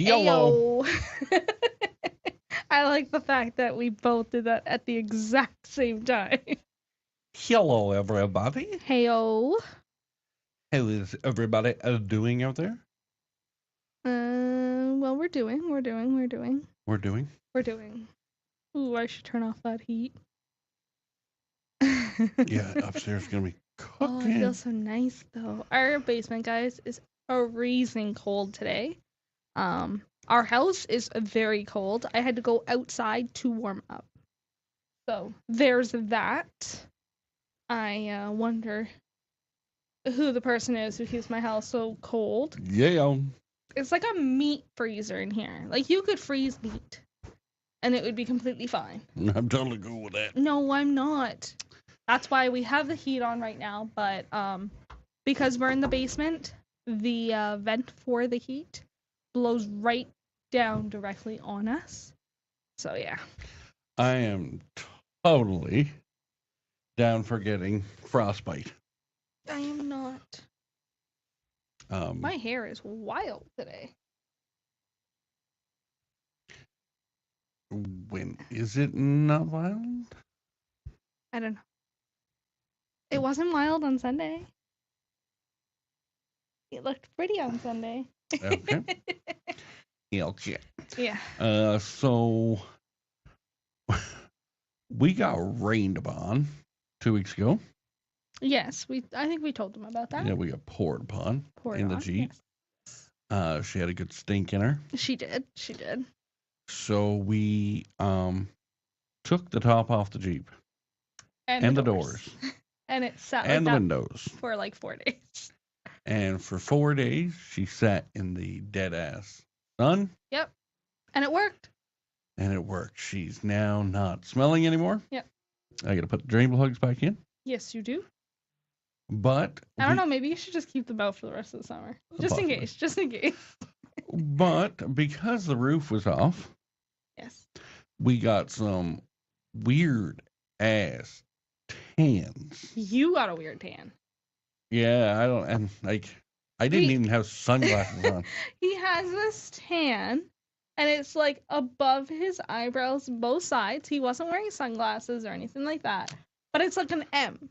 Hello. Ayo. I like the fact that we both did that at the exact same time. Hello, everybody. Heyo. How is everybody doing out there? Well, we're doing. We're doing? Ooh, I should turn off that heat. Yeah, upstairs is going to be Oh, it cooking. feels so nice though. Our basement, guys, is freezing cold today. Our house is very cold. I had to go outside to warm up. So there's that. I wonder who the person is who keeps my house so cold. Yeah. It's like a meat freezer in here. Like you could freeze meat and it would be completely fine. I'm totally cool with that. No, I'm not. That's why we have the heat on right now, but because we're in the basement, the vent for the heat blows right down directly on us. So yeah. I am totally down for getting frostbite. I am not. My hair is wild today. When is it not wild? I don't know. It wasn't wild on Sunday. It looked pretty on Sunday. Okay. Okay. Yeah. So we got rained upon 2 weeks ago. Yes, I think we told them about that. Yeah, we got poured upon in the Jeep. Yes. She had a good stink in her. She did. So we took the top off the Jeep And the doors. And it sat like and the that windows for like 4 days. And for 4 days, she sat in the dead ass sun. Yep. And it worked. She's now not smelling anymore. Yep. I got to put the drain plugs back in. Yes, you do. But I don't know. Maybe you should just keep them out for the rest of the summer. Just in case. But because the roof was off, Yes. we got some weird ass tans. You got a weird tan. Yeah, I didn't even have sunglasses on. He has this tan, and it's like above his eyebrows, both sides. He wasn't wearing sunglasses or anything like that, but it's like an M.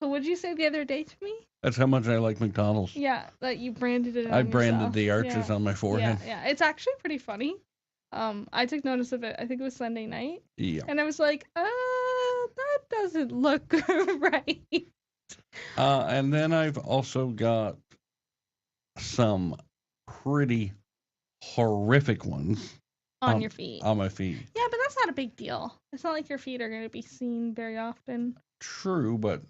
So what'd you say the other day to me? That's how much I like McDonald's. Yeah, that you branded it on I branded yourself. the arches on my forehead. Yeah. It's actually pretty funny. I took notice of it. I think it was Sunday night. Yeah. And I was like, that doesn't look right. And then I've also got some pretty horrific ones on your feet. On my feet. Yeah, but that's not a big deal. It's not like your feet are going to be seen very often. True, but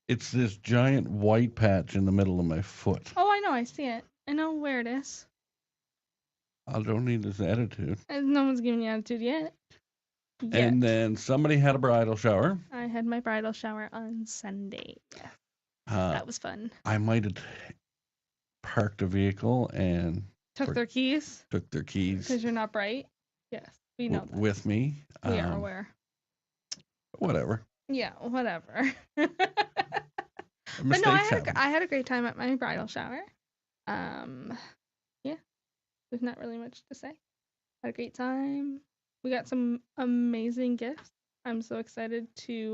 it's this giant white patch in the middle of my foot. Oh, I know. I see it. I know where it is. I don't need this attitude. No one's giving you attitude yet. And then somebody had a bridal shower. I had my bridal shower on Sunday. Yeah. That was fun. I might have parked a vehicle and took their keys. Because you're not bright. Yes, we know that. With me. We are aware. Whatever. Yeah, whatever. But no, I had a great time at my bridal shower. Yeah, there's not really much to say. Had a great time. We got some amazing gifts. I'm so excited to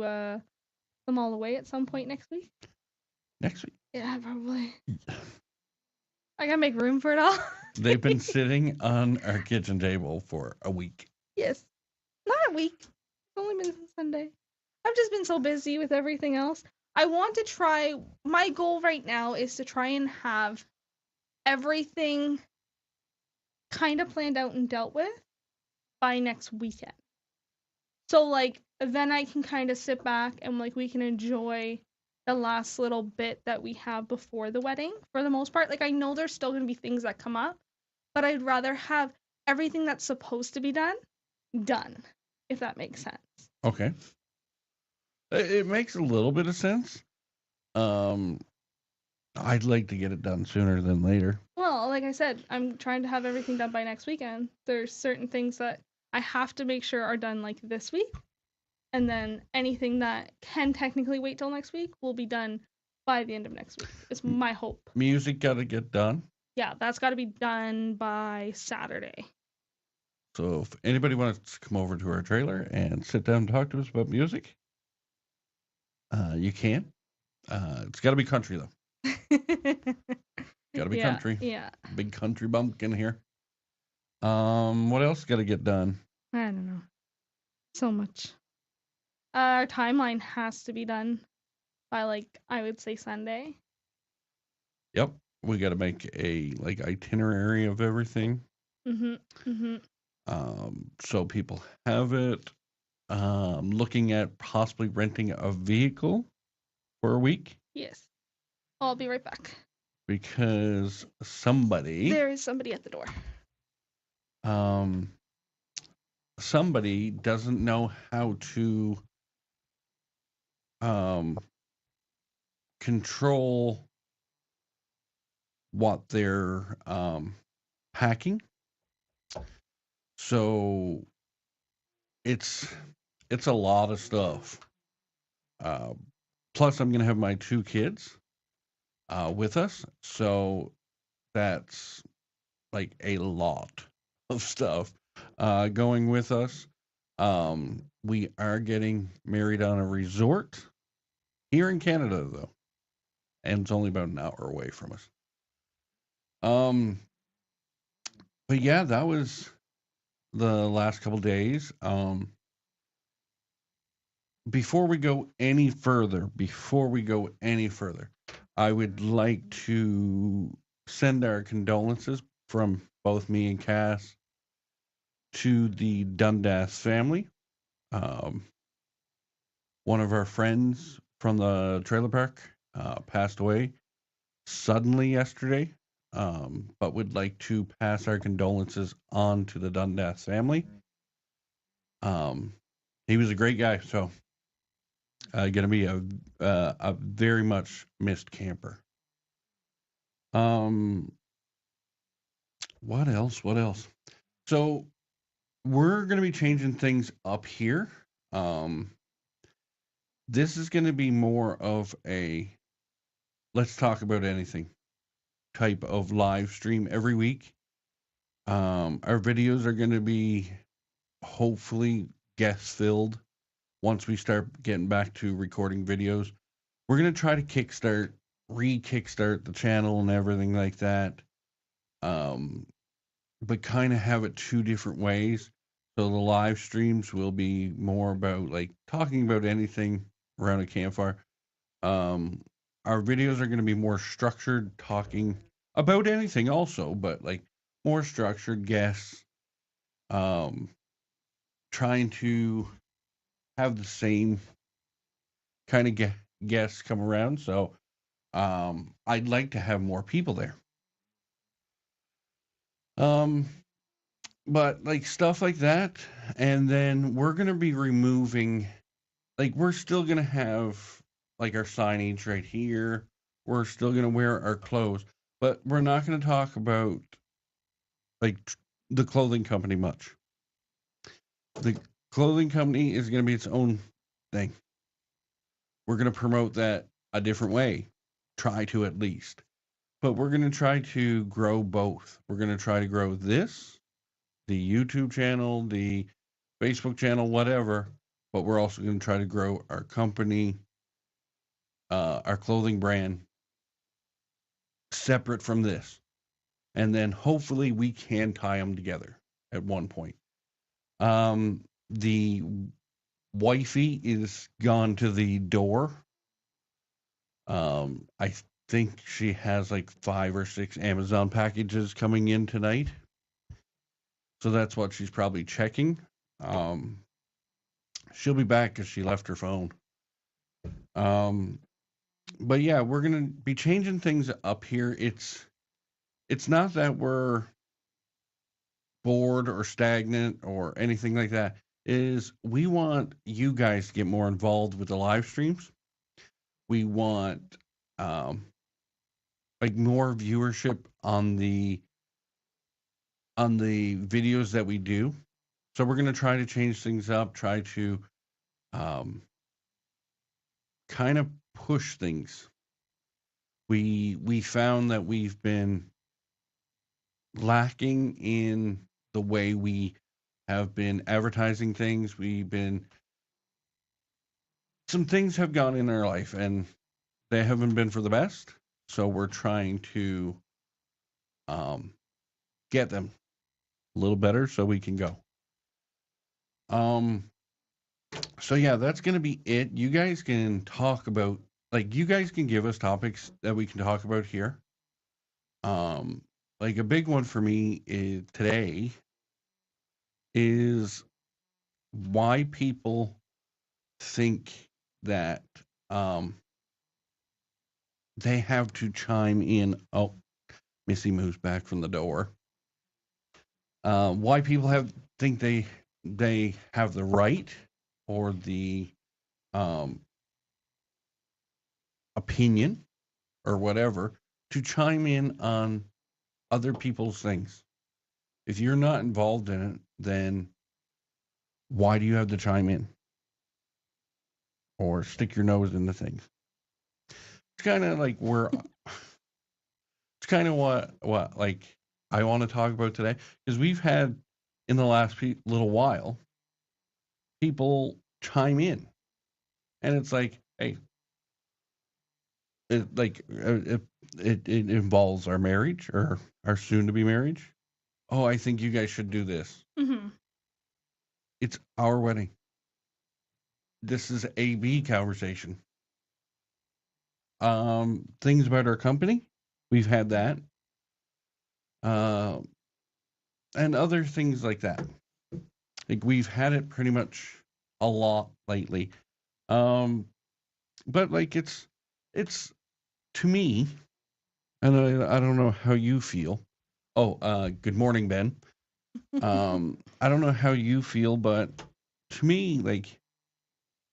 them all away at some point next week. Next week? Yeah, probably. I gotta make room for it all. They've been sitting on our kitchen table for a week. Yes. Not a week. It's only been since Sunday. I've just been so busy with everything else. I want to try, my goal right now is to try and have everything kind of planned out and dealt with by next weekend. So, like, then I can kind of sit back and, like, we can enjoy the last little bit that we have before the wedding, for the most part. Like, I know there's still going to be things that come up, but I'd rather have everything that's supposed to be done, if that makes sense. Okay. It makes a little bit of sense. I'd like to get it done sooner than later. Well, like I said, I'm trying to have everything done by next weekend. There's certain things that I have to make sure are done, like, this week. And then anything that can technically wait till next week will be done by the end of next week. It's my hope. Music got to get done. Yeah, that's got to be done by Saturday. So if anybody wants to come over to our trailer and sit down and talk to us about music, you can. It's got to be country though. Got to be Yeah, country. yeah. Big country bumpkin here. What else got to get done? I don't know. So much. Our timeline has to be done by like I would say Sunday. Yep, we got to make a like itinerary of everything. Mhm. Mhm. So people have it. Looking at possibly renting a vehicle for a week Yes. I'll be right back. because somebody, There is somebody at the door. um, somebody doesn't know how to um, control what they're packing. So it's it's a lot of stuff. Uh, Plus, I'm gonna have my two kids with us, so that's like a lot of stuff going with us. We are getting married on a resort here in Canada, though, and it's only about an hour away from us. Um, but yeah, that was the last couple days. Before we go any further, I would like to send our condolences from both me and Cass to the Dundas family. Um, One of our friends from the trailer park passed away suddenly yesterday, but would like to pass our condolences on to the Dundas family. Um, he was a great guy, so going to be a very much missed camper. Um, what else? What else? So we're going to be changing things up here. Um, this is going to be more of a let's talk about anything type of live stream every week. Our videos are going to be hopefully guest filled once we start getting back to recording videos. We're going to try to kickstart the channel and everything like that. Um, but kind of have it two different ways. So the live streams will be more about like talking about anything around a campfire. Um, our videos are going to be more structured, talking about anything also, but like more structured guests, um, trying to have the same kind of guests come around. So I'd like to have more people there. Um, but like stuff like that, and then we're gonna be removing. Like we're still gonna have like our signage right here. We're still gonna wear our clothes, but we're not gonna talk about like the clothing company much. The clothing company is gonna be its own thing. We're gonna promote that a different way. Try to at least. But we're going to try to grow both. We're going to try to grow this, the YouTube channel, the Facebook channel, whatever. But we're also going to try to grow our company, our clothing brand separate from this. And then hopefully we can tie them together at one point. The wifey is gone to the door. I think she has like 5 or 6 Amazon packages coming in tonight. So that's what she's probably checking. Um, she'll be back because she left her phone. Um, but yeah, we're gonna be changing things up here. It's not that we're bored or stagnant or anything like that. It is we want you guys to get more involved with the live streams. We want um, like more viewership on the videos that we do. So we're gonna try to change things up. Try to um, kind of push things. We found that we've been lacking in the way we have been advertising things. Some things have gone in our life and they haven't been for the best. So we're trying to um, get them a little better so we can go. Um, so yeah, that's gonna be it. You guys can talk about you guys can give us topics that we can talk about here. Um, like a big one for me is today is why people think that um they have to chime in. Oh, Missy moves back from the door. Why people think they have the right or the um, opinion or whatever to chime in on other people's things. If you're not involved in it, then why do you have to chime in or stick your nose into things? It's kind of like it's kind of what like I want to talk about today because we've had in the last little while people chime in, and it's like, hey, it involves our marriage or our soon to be marriage. Oh, I think you guys should do this. Mm-hmm. It's our wedding. This is AB conversation. Things about our company, we've had that, uh, and other things like that. Like we've had it pretty much a lot lately. Um, but like it's to me, and I don't know how you feel. Oh, good morning, Ben. I don't know how you feel, but to me, like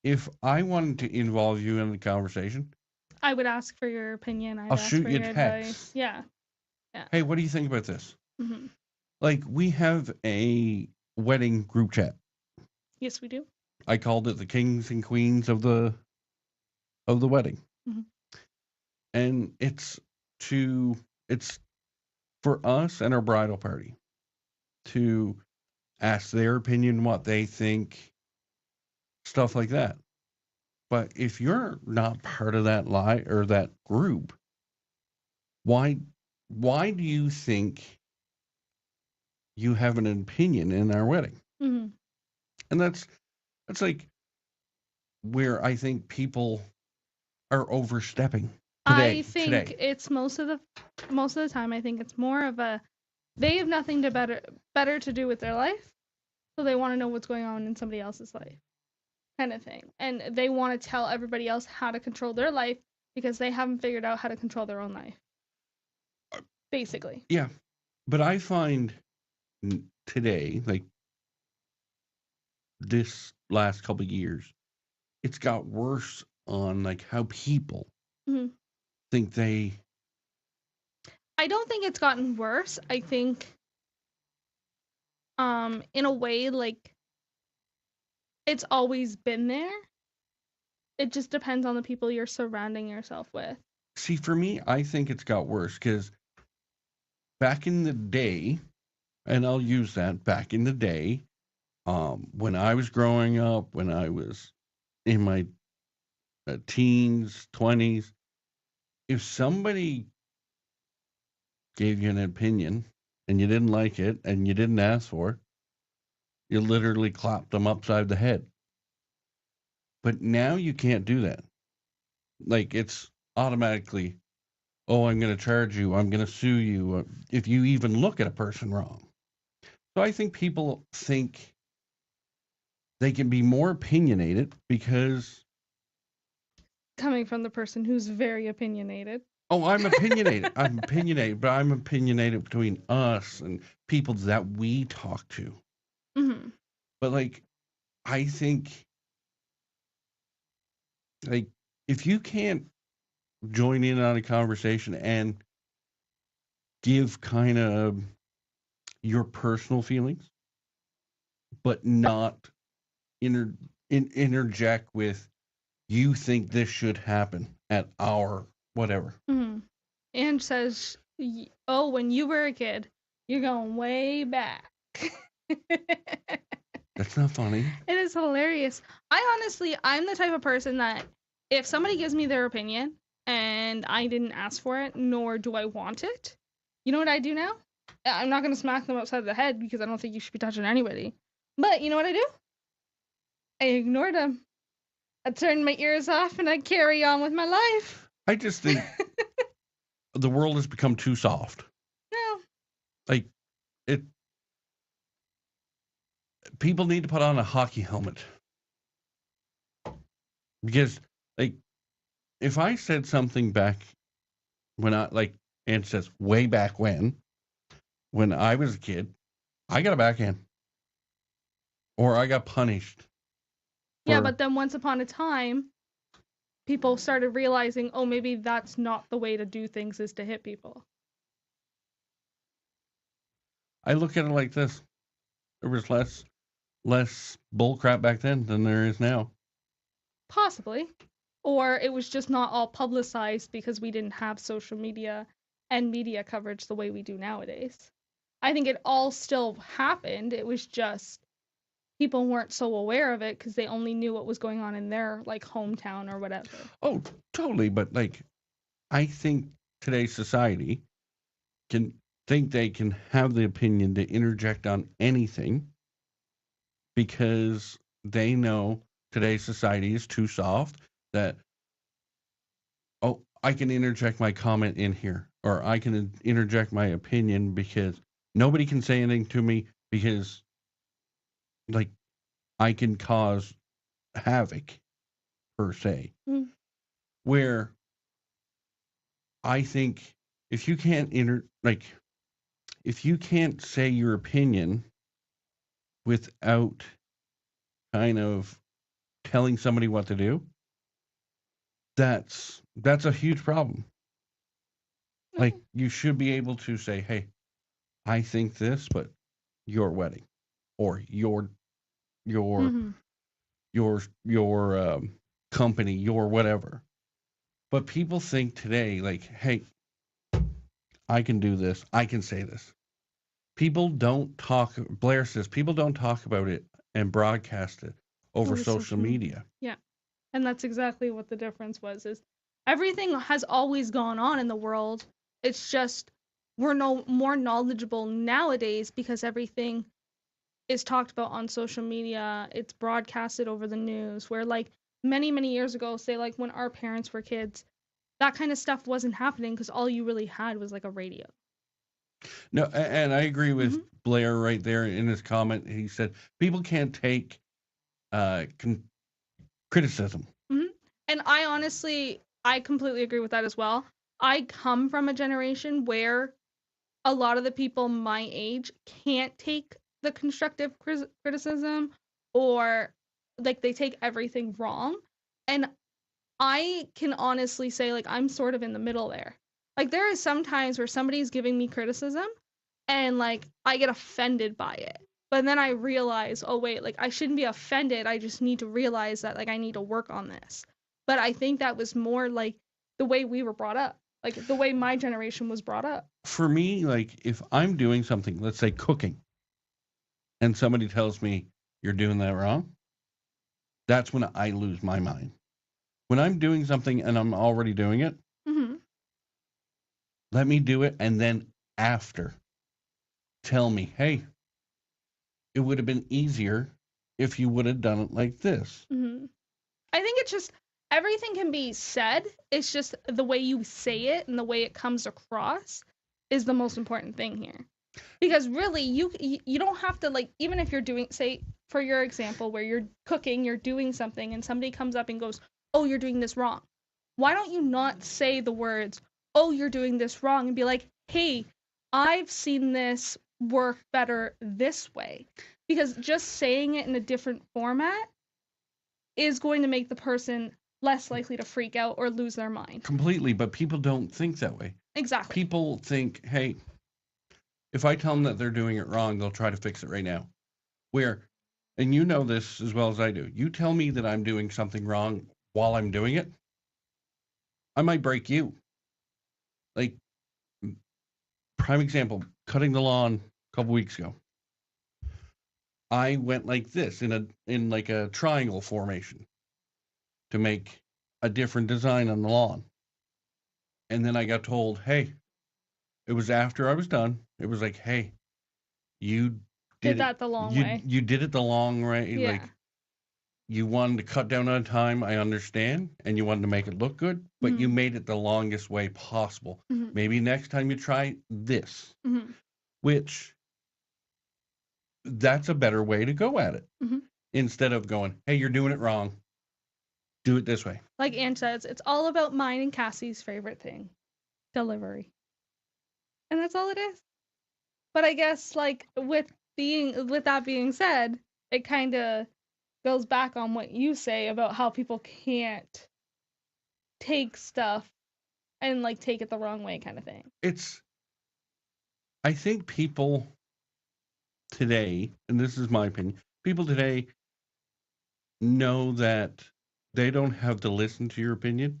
if I wanted to involve you in the conversation, I would ask for your opinion. I'd I'll ask shoot for you a your advice. text. Yeah. Yeah. Hey, what do you think about this? Mm-hmm. Like we have a wedding group chat. Yes, we do. I called it the kings and queens of the wedding. Mm-hmm. And it's for us and our bridal party to ask their opinion, what they think, stuff like that. But if you're not part of that or that group, why do you think you have an opinion in our wedding? Mm-hmm. And that's like where I think people are overstepping I today. think it's most of the time. I think it's more of a they have nothing to better to do with their life, so they want to know what's going on in somebody else's life, kind of thing, and they want to tell everybody else how to control their life because they haven't figured out how to control their own life, basically. Yeah, but I find today, like this last couple of years, it's got worse on like how people Mm-hmm. think they. I don't think it's gotten worse. I think, in a way, like it's always been there. It just depends on the people you're surrounding yourself with. See, for me, I think it's got worse because back in the day, and I'll use that back in the day, when I was growing up, when I was in my teens, 20s, if somebody gave you an opinion and you didn't like it and you didn't ask for it, you literally clapped them upside the head. But now you can't do that. Like it's automatically, oh, I'm going to charge you, I'm going to sue you if you even look at a person wrong. So I think people think they can be more opinionated because, Coming from the person who's very opinionated. oh, I'm opinionated. I'm opinionated, but I'm opinionated between us and people that we talk to. Mm-hmm. But like, I think like if you can't join in on a conversation and give kind of your personal feelings, but not interject with you think this should happen at our whatever. Mm-hmm. And says, "Oh, when you were a kid, You're going way back. That's not funny. It is hilarious. I'm the type of person that if somebody gives me their opinion and I didn't ask for it, nor do I want it, you know what I do now? I'm not going to smack them upside the head because I don't think you should be touching anybody. But you know what I do? I ignore them. I turn my ears off and I carry on with my life. I just think the world has become too soft. No. Like, people need to put on a hockey helmet. Because, like, if I said something back Aunt says, way back when I was a kid, I got a backhand. Or I got punished. Yeah, but then once upon a time, people started realizing, oh, maybe that's not the way to do things, is to hit people. I look at it like this. There was less bullcrap back then than there is now. Possibly. Or it was just not all publicized because we didn't have social media and media coverage the way we do nowadays. I think it all still happened. It was just people weren't so aware of it because they only knew what was going on in their like hometown or whatever. Oh, totally. But like, I think today's society can think they can have the opinion to interject on anything because they know today's society is too soft that, oh, I can interject my comment in here, or I can interject my opinion because nobody can say anything to me because, like, I can cause havoc, per se. Mm. Where I think if you can't if you can't say your opinion without kind of telling somebody what to do, that's a huge problem. Like, you should be able to say, hey, I think this, but your wedding or your company, your whatever. But people think today, like, hey, I can do this, I can say this. People don't talk, Blair says, people don't talk about it and broadcast it over social media. Yeah. And that's exactly what the difference was, is everything has always gone on in the world. It's just we're more knowledgeable nowadays because everything is talked about on social media. It's broadcasted over the news, where like many, many years ago, say like when our parents were kids, that kind of stuff wasn't happening because all you really had was like a radio. No, and I agree with Blair right there in his comment. He said people can't take criticism. Mm-hmm. And I completely agree with that as well. I come from a generation where a lot of the people my age can't take the constructive criticism, or like they take everything wrong. And I can honestly say, like, I'm sort of in the middle there. Like, there are some times where somebody's giving me criticism and, like, I get offended by it. But then I realize, oh, wait, like, I shouldn't be offended. I just need to realize that, like, I need to work on this. But I think that was more, like, the way we were brought up. Like, the way my generation was brought up. For me, like, if I'm doing something, let's say cooking, and somebody tells me you're doing that wrong, that's when I lose my mind. When I'm doing something and I'm already doing it, let me do it, and then after, tell me, hey, it would have been easier if you would have done it like this. I think it's just, everything can be said. It's just the way you say it and the way it comes across is the most important thing here. Because really, you don't have to, like, even if you're doing, say, for your example, where you're cooking, you're doing something, and somebody comes up and goes, oh, you're doing this wrong. Why don't you not say the words, oh, you're doing this wrong, and be like, hey, I've seen this work better this way. Because just saying it in a different format is going to make the person less likely to freak out or lose their mind. Completely, but people don't think that way. Exactly. People think, hey, if I tell them that they're doing it wrong, they'll try to fix it right now. Where, and you know this as well as I do, you tell me that I'm doing something wrong while I'm doing it, I might break you. Like, prime example, cutting the lawn a couple weeks ago. I went like this in like a triangle formation to make a different design on the lawn. And then I got told, hey, it was after I was done. It was like, hey, you Did that the long way. You did it the long way. Yeah. Like, you wanted to cut down on time, I understand, and you wanted to make it look good, but you made it the longest way possible. Maybe next time you try this, which that's a better way to go at it. Instead of going, hey, you're doing it wrong. Do it this way. Like Ange says, it's all about mine and Cassie's favorite thing, delivery. And that's all it is. But I guess, like, with that being said, it kind of goes back on what you say about how people can't take stuff and, like, take it the wrong way kind of thing. I think people today, and this is my opinion, people today know that they don't have to listen to your opinion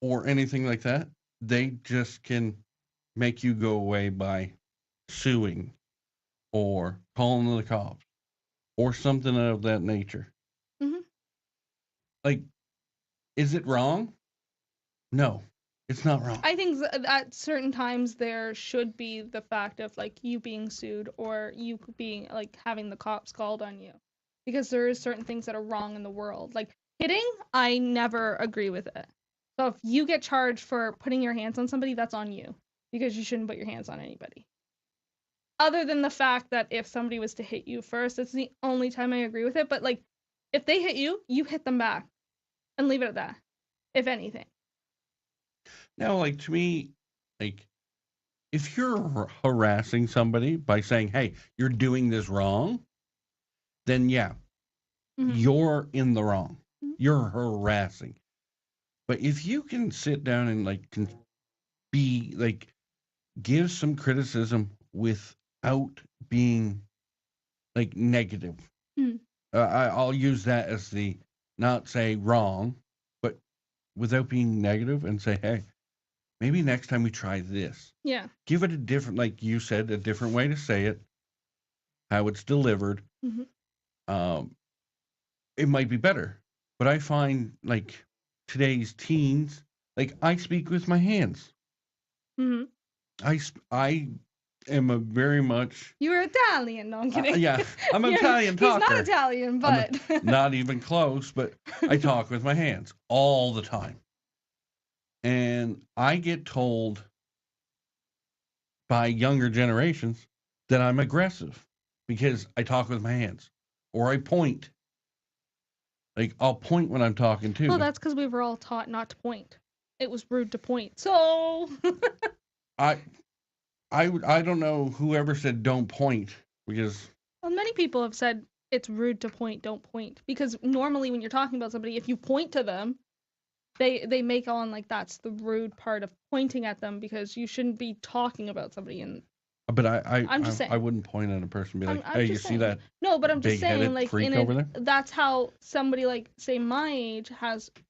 or anything like that. They just can make you go away by suing or calling the cops or something of that nature. Like, is it wrong? No, it's not wrong. I think at certain times there should be the fact of, like, you being sued or you being, like, having the cops called on you. Because there is certain things that are wrong in the world. Like, hitting, I never agree with it. So if you get charged for putting your hands on somebody, that's on you. Because you shouldn't put your hands on anybody. Other than the fact that if somebody was to hit you first, that's the only time I agree with it. But, like, if they hit you, you hit them back. And leave it at that, if anything. Now, like, to me, like, if you're harassing somebody by saying, hey, you're doing this wrong, then yeah, you're in the wrong. You're harassing. But if you can sit down and, like, can be, like, give some criticism without being, like, negative. I'll use that as the, not say wrong, but without being negative and say, hey, maybe next time we try this. Yeah. Give it a different, like you said, a different way to say it, how it's delivered. It might be better. But I find, like, today's teens, like, I speak with my hands. I am a very much... You're Italian. No, I'm kidding. Yeah, I'm an Italian talker. He's not Italian, but... Not even close, but I talk with my hands all the time. And I get told by younger generations that I'm aggressive because I talk with my hands or I point. Like, I'll point when I'm talking too. Well, that's because we were all taught not to point. It was rude to point. So I don't know whoever said don't point because... Well, many people have said it's rude to point, don't point. Because normally when you're talking about somebody, if you point to them, they make on like that's the rude part of pointing at them because you shouldn't be talking about somebody. And but I'm just saying, I wouldn't point at a person and be like, hey, you see that? No, but I'm just saying, like, over there? That's how somebody, like, say my age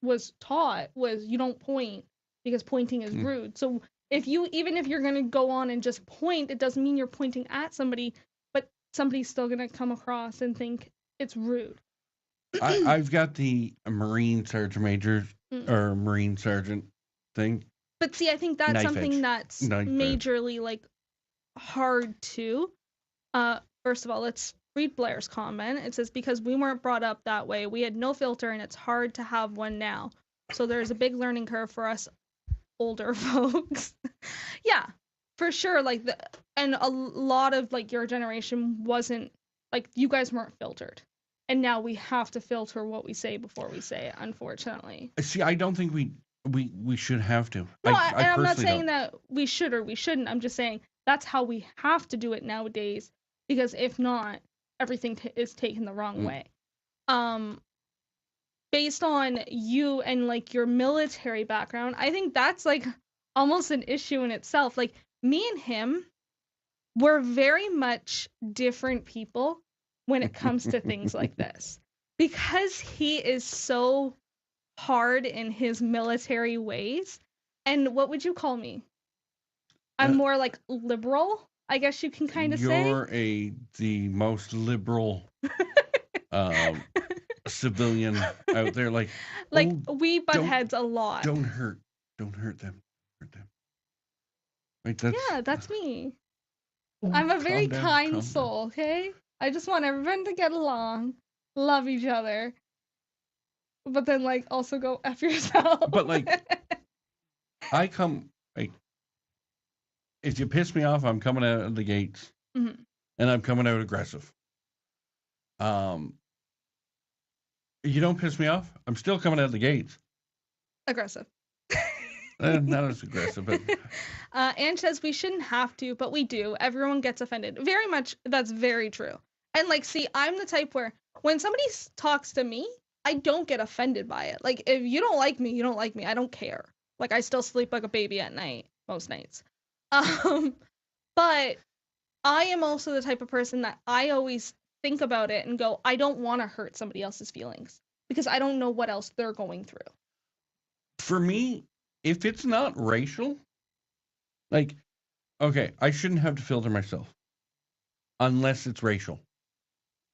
was taught, was you don't point because pointing is rude. So even if you're gonna go on and just point, it doesn't mean you're pointing at somebody, but somebody's still gonna come across and think it's rude. I've got the Marine Sergeant Major or Marine Sergeant thing. But see, I think that's Knife something edge. that's Knife majorly, like, hard too. First of all, let's read Blair's comment. It says, because we weren't brought up that way, we had no filter and it's hard to have one now. So there's a big learning curve for us older folks. Yeah, for sure. Like, and a lot of, like, your generation wasn't, like, you guys weren't filtered. And now we have to filter what we say before we say it, unfortunately. See, I don't think we should have to. No, I'm not saying that we should or we shouldn't. I'm just saying that's how we have to do it nowadays, because if not, everything is taken the wrong way. Based on you and, like, your military background, I think that's, like, almost an issue in itself. Like, me and him, we're very much different people when it comes to things like this, because he is so hard in his military ways. And what would you call me? I'm Uh, more like liberal, I guess you can kind of say. You're the most liberal um, civilian out there. Like, Like oh, we butt don't heads a lot. don't hurt them, hurt them. Like that's Yeah, that's me. I'm a very calm down, kind calm down. soul, okay? I just want everyone to get along, love each other, but then like also go F yourself. But like, I come like if you piss me off, I'm coming out of the gates, Mhm. and I'm coming out aggressive. Um, you don't piss me off, I'm still coming out of the gates. Aggressive. Not as aggressive, but Ange says we shouldn't have to, but we do. Everyone gets offended. Very much, that's very true. And like, see, I'm the type where when somebody talks to me, I don't get offended by it. Like, if you don't like me, you don't like me. I don't care. Like, I still sleep like a baby at night, most nights. Um, but I am also the type of person that I always think about it and go, I don't want to hurt somebody else's feelings because I don't know what else they're going through. for me, if it's not racial, like, okay, I shouldn't have to filter myself unless it's racial.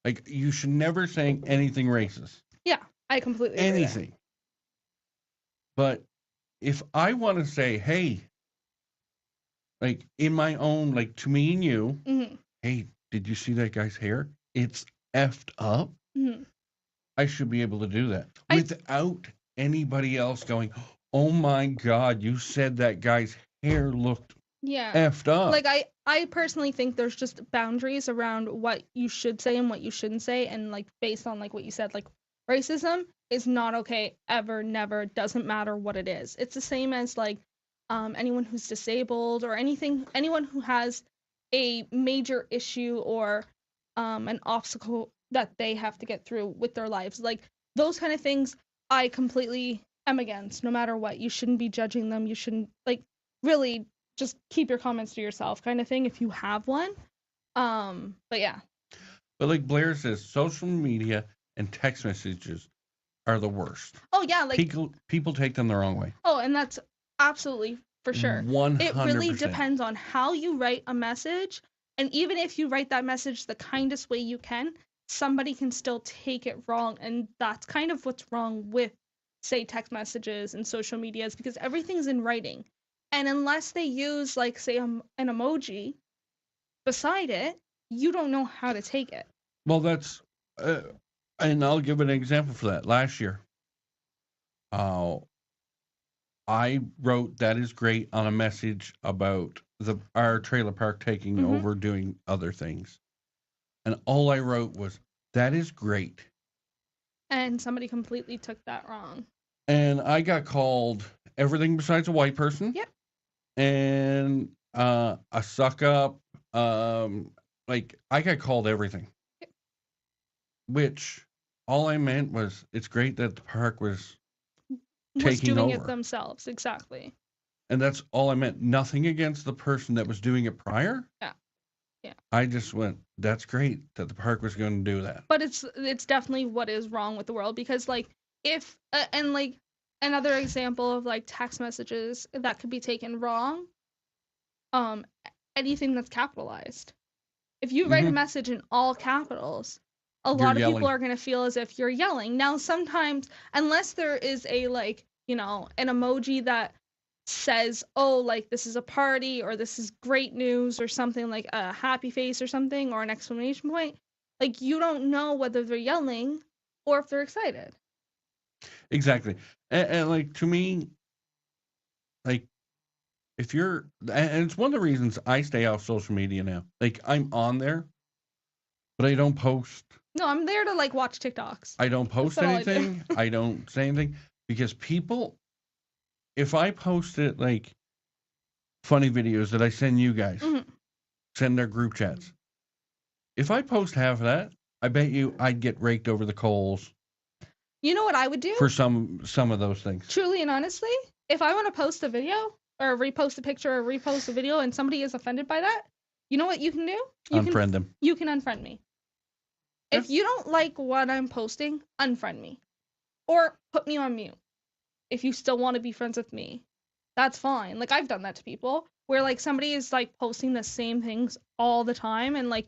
Like, you should never say anything racist. Yeah, I completely agree there. Anything. But if I want to say, hey, like in my own, like to me and you, Mhm. hey, did you see that guy's hair? It's effed up. Mhm. I should be able to do that I- without anybody else going, oh my God, you said that guy's hair looked Yeah. effed up. Like I personally think there's just boundaries around what you should say and what you shouldn't say, and like based on like what you said, like racism is not okay ever, never, doesn't matter what it is. It's the same as like anyone who's disabled or anyone who has a major issue or an obstacle that they have to get through with their lives. Like those kind of things I completely am against, no matter what. You shouldn't be judging them. You shouldn't like really just keep your comments to yourself kind of thing if you have one. But yeah. But like Blair says, social media and text messages are the worst. Oh yeah, like People take them the wrong way. oh, and that's absolutely for sure. 100%. It really depends on how you write a message, and even if you write that message the kindest way you can, somebody can still take it wrong, and that's kind of what's wrong with say text messages and social medias because everything's in writing. And unless they use like say an emoji beside it, you don't know how to take it. Well, that's, and I'll give an example for that. Last year, I wrote "that is great" on a message about our trailer park taking Mhm. over, doing other things, and all I wrote was "that is great," And somebody completely took that wrong. and I got called everything besides a white person. Yep. And a suck up. Like I got called everything. Yep. Which all I meant was it's great that the park was taking doing over. it themselves, exactly. And that's all I meant. Nothing against the person that was doing it prior. Yeah. Yeah. I just went, that's great that the park was going to do that. But it's definitely what is wrong with the world because like if and like another example of like text messages that could be taken wrong, anything that's capitalized. If you write a message in all capitals, a You're lot of yelling. people are going to feel as if you're yelling. Now sometimes unless there is a like, you know, an emoji that says, "Oh, like this is a party or this is great news" or something like a happy face or something or an exclamation point, like you don't know whether they're yelling or if they're excited. Exactly. And like to me, like if you're, and it's one of the reasons I stay off social media now. Like I'm on there, but I don't post. No, I'm there to like watch TikToks. I don't post all I do. anything. I don't say anything because people, if I posted like funny videos that I send you guys, Mhm. send their group chats. If I post half of that, I bet you I'd get raked over the coals You know what I would do? for some of those things. Truly and honestly, if I want to post a video or repost a picture or repost a video and somebody is offended by that, you know what you can do? Unfriend them. You can unfriend me. Yeah. If you don't like what I'm posting, unfriend me. Or put me on mute. If you still want to be friends with me, that's fine. Like I've done that to people. where like somebody is like posting the same things all the time, and like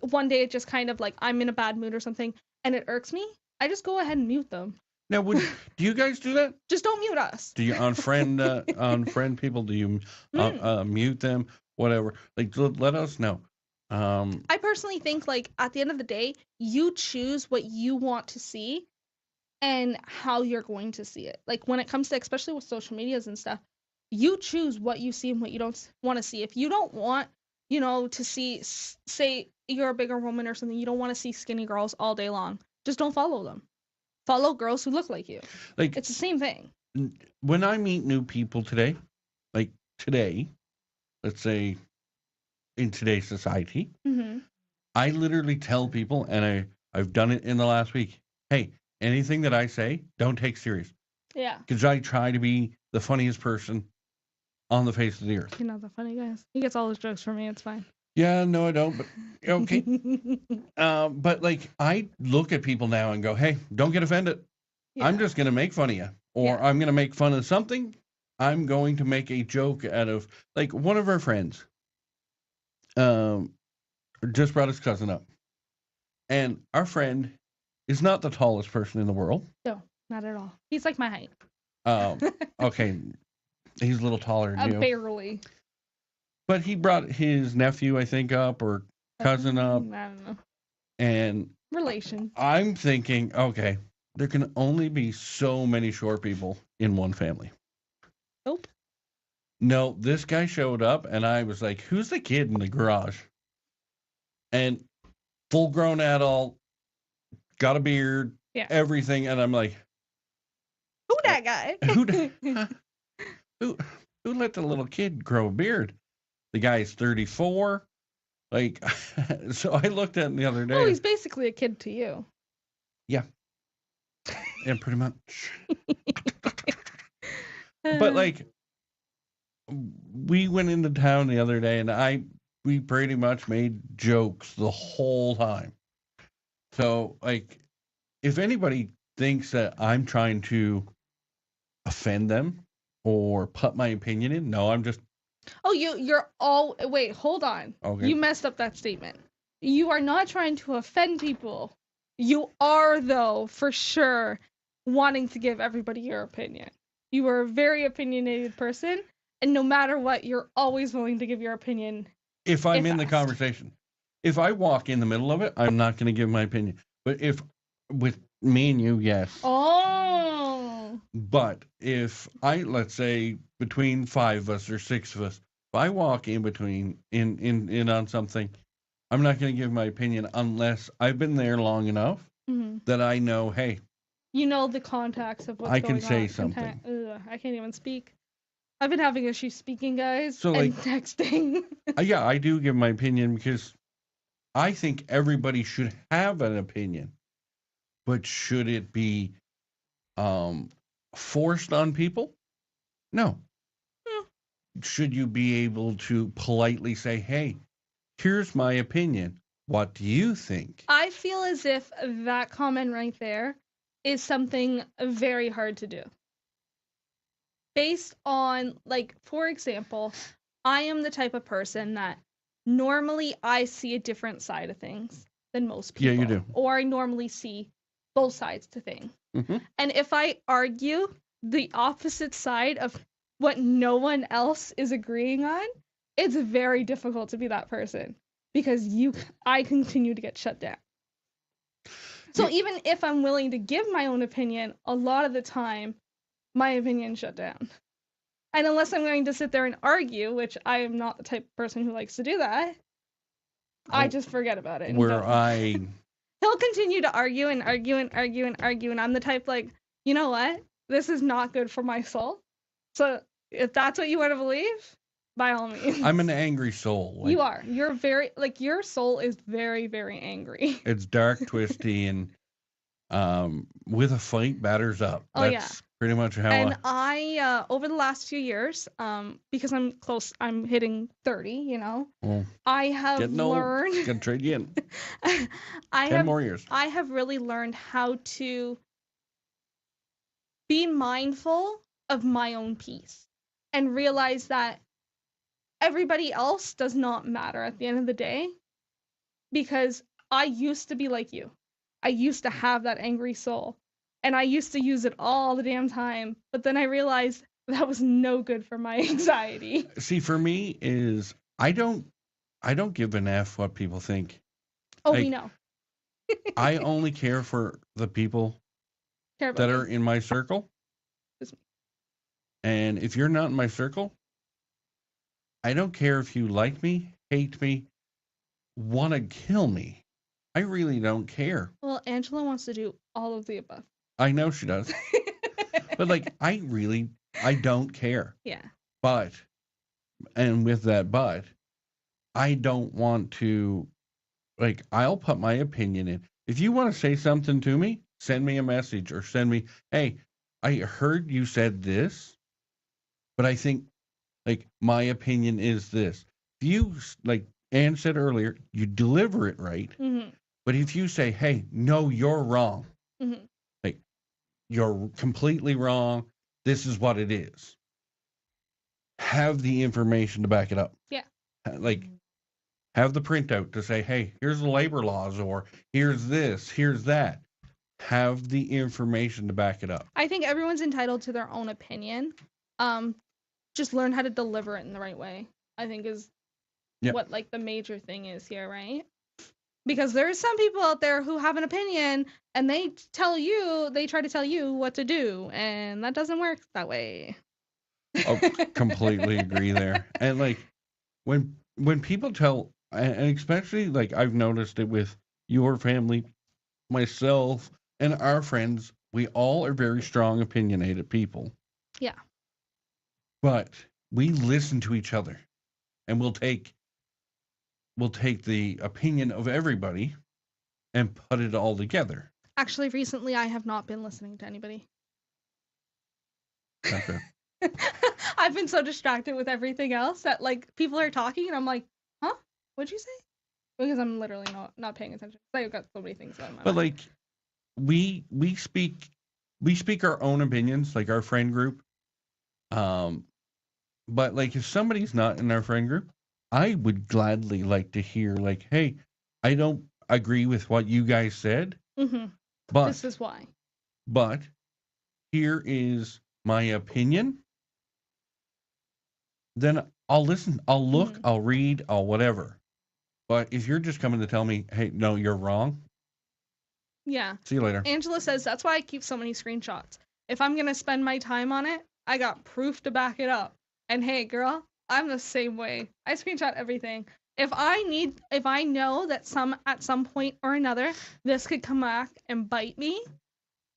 one day it just kind of like I'm in a bad mood or something and it irks me, I just go ahead and mute them. Now, do you guys do that? Just don't mute us. Do you unfriend people? Do you mute them? Whatever. Like, let us know. I personally think like at the end of the day, you choose what you want to see and how you're going to see it. Like when it comes to, especially with social medias and stuff, you choose what you see and what you don't want to see. If you don't want, to see, say you're a bigger woman or something, you don't want to see skinny girls all day long, just don't follow them. Follow girls who look like you. Like, it's the same thing. When I meet new people today, like today, let's say in today's society, I literally tell people, and I've done it in the last week, hey, anything that I say, don't take serious. Yeah. Because I try to be the funniest person on the face of the earth. You're not the funny guy. He gets all his jokes from me. It's fine. Yeah, no, I don't, but okay. But like, I look at people now and go, hey, don't get offended. Yeah. I'm just going to make fun of you. Or I'm going to make fun of something. I'm going to make a joke out of, like, one of our friends just brought his cousin up. And our friend is not the tallest person in the world. No, not at all. He's like my height. Okay. He's a little taller than you. Barely. But he brought his nephew, I think, up, or cousin up. I don't know. And relation. I'm thinking, okay, there can only be so many short people in one family. Nope. No, this guy showed up, and I was like, who's the kid in the garage? And full-grown adult, got a beard, everything, and I'm like, who that guy? Who let the little kid grow a beard? The guy is 34. Like, so I looked at him the other day. Oh, he's basically a kid to you. Yeah. Yeah, pretty much. But like, we went into town the other day, and we pretty much made jokes the whole time. So, like, if anybody thinks that I'm trying to offend them or put my opinion in, no, I'm just. Oh, you're all. Wait, hold on. Okay. You messed up that statement. You are not trying to offend people. You are, though, for sure, wanting to give everybody your opinion. You are a very opinionated person, and no matter what, you're always willing to give your opinion. If I'm in the conversation. If I walk in the middle of it, I'm not going to give my opinion. But if with me and you, yes. Oh. But if let's say between 5 of us or 6 of us, if I walk in between in on something, I'm not going to give my opinion unless I've been there long enough that I know, hey. You know the context of what's going on. I can say something. I can't even speak. I've been having issues speaking, guys, so, and texting. Yeah, I do give my opinion because I think everybody should have an opinion. But should it be forced on people? No. Should you be able to politely say, hey, here's my opinion. What do you think? I feel as if that comment right there is something very hard to do. Based on, like, for example, I am the type of person that normally I see a different side of things than most people. Yeah, you do. Or I normally see both sides to things. Mm-hmm. And if I argue the opposite side of what no one else is agreeing on, it's very difficult to be that person because I continue to get shut down. So even if I'm willing to give my own opinion, a lot of the time, my opinion's shut down. And unless I'm going to sit there and argue, which I am not the type of person who likes to do that, I just forget about it. He'll continue to argue and argue and argue and argue, and I'm the type like, you know what? This is not good for my soul. So if that's what you want to believe, by all means. I'm an angry soul. You are. You're very, like, your soul is very, very angry. It's dark, twisty, and with a fight, batters up. That's pretty much how I over the last few years, because I'm hitting 30, well, I have learned. Gonna trade you in. 10 more years. I have really learned how to be mindful of my own peace and realize that everybody else does not matter at the end of the day, because I used to be like you. I used to have that angry soul, and I used to use it all the damn time, but then I realized that was no good for my anxiety. See, for me is I don't give an F what people think. Oh, Like, we know. I only care for the people Care about that me. are in my circle. Just me. And if you're not in my circle, I don't care if you like me, hate me, want to kill me. I really don't care. Well, Angela wants to do all of the above. I know she does. But like, I don't care. Yeah. But, and with that but, I don't want to, like, I'll put my opinion in. If you want to say something to me, send me a message or send me, hey, I heard you said this, but I think, like, my opinion is this. If you, like Anne said earlier, you deliver it right. Mm-hmm. But if you say, hey, no, you're wrong, Mm-hmm. like, you're completely wrong, this is what it is, have the information to back it up. Yeah. Like, have the printout to say, hey, here's the labor laws, or here's this, here's that. Have the information to back it up. I think everyone's entitled to their own opinion. Just learn how to deliver it in the right way, I think is what like the major thing is here, right? Because there's some people out there who have an opinion and they try to tell you what to do, and that doesn't work that way. Oh, completely agree there. And like, when people tell, and especially like I've noticed it with your family, myself, and our friends, we all are very strong, opinionated people. Yeah. But we listen to each other, and we'll take the opinion of everybody and put it all together. Actually, recently I have not been listening to anybody. Okay. I've been so distracted with everything else that like people are talking and I'm like, huh? What'd you say? Because I'm literally not paying attention. I've got so many things on my But mind. like, we speak our own opinions, like our friend group. But like, if somebody's not in our friend group, I would gladly like to hear, like, hey, I don't agree with what you guys said, but This is why. But here is my opinion. Then I'll listen. I'll look. I'll read. I'll whatever. But if you're just coming to tell me, hey, no, you're wrong. Yeah. See you later. Angela says that's why I keep so many screenshots. If I'm gonna spend my time on it, I got proof to back it up. And hey, girl, I'm the same way. I screenshot everything. If I know that at some point or another, this could come back and bite me,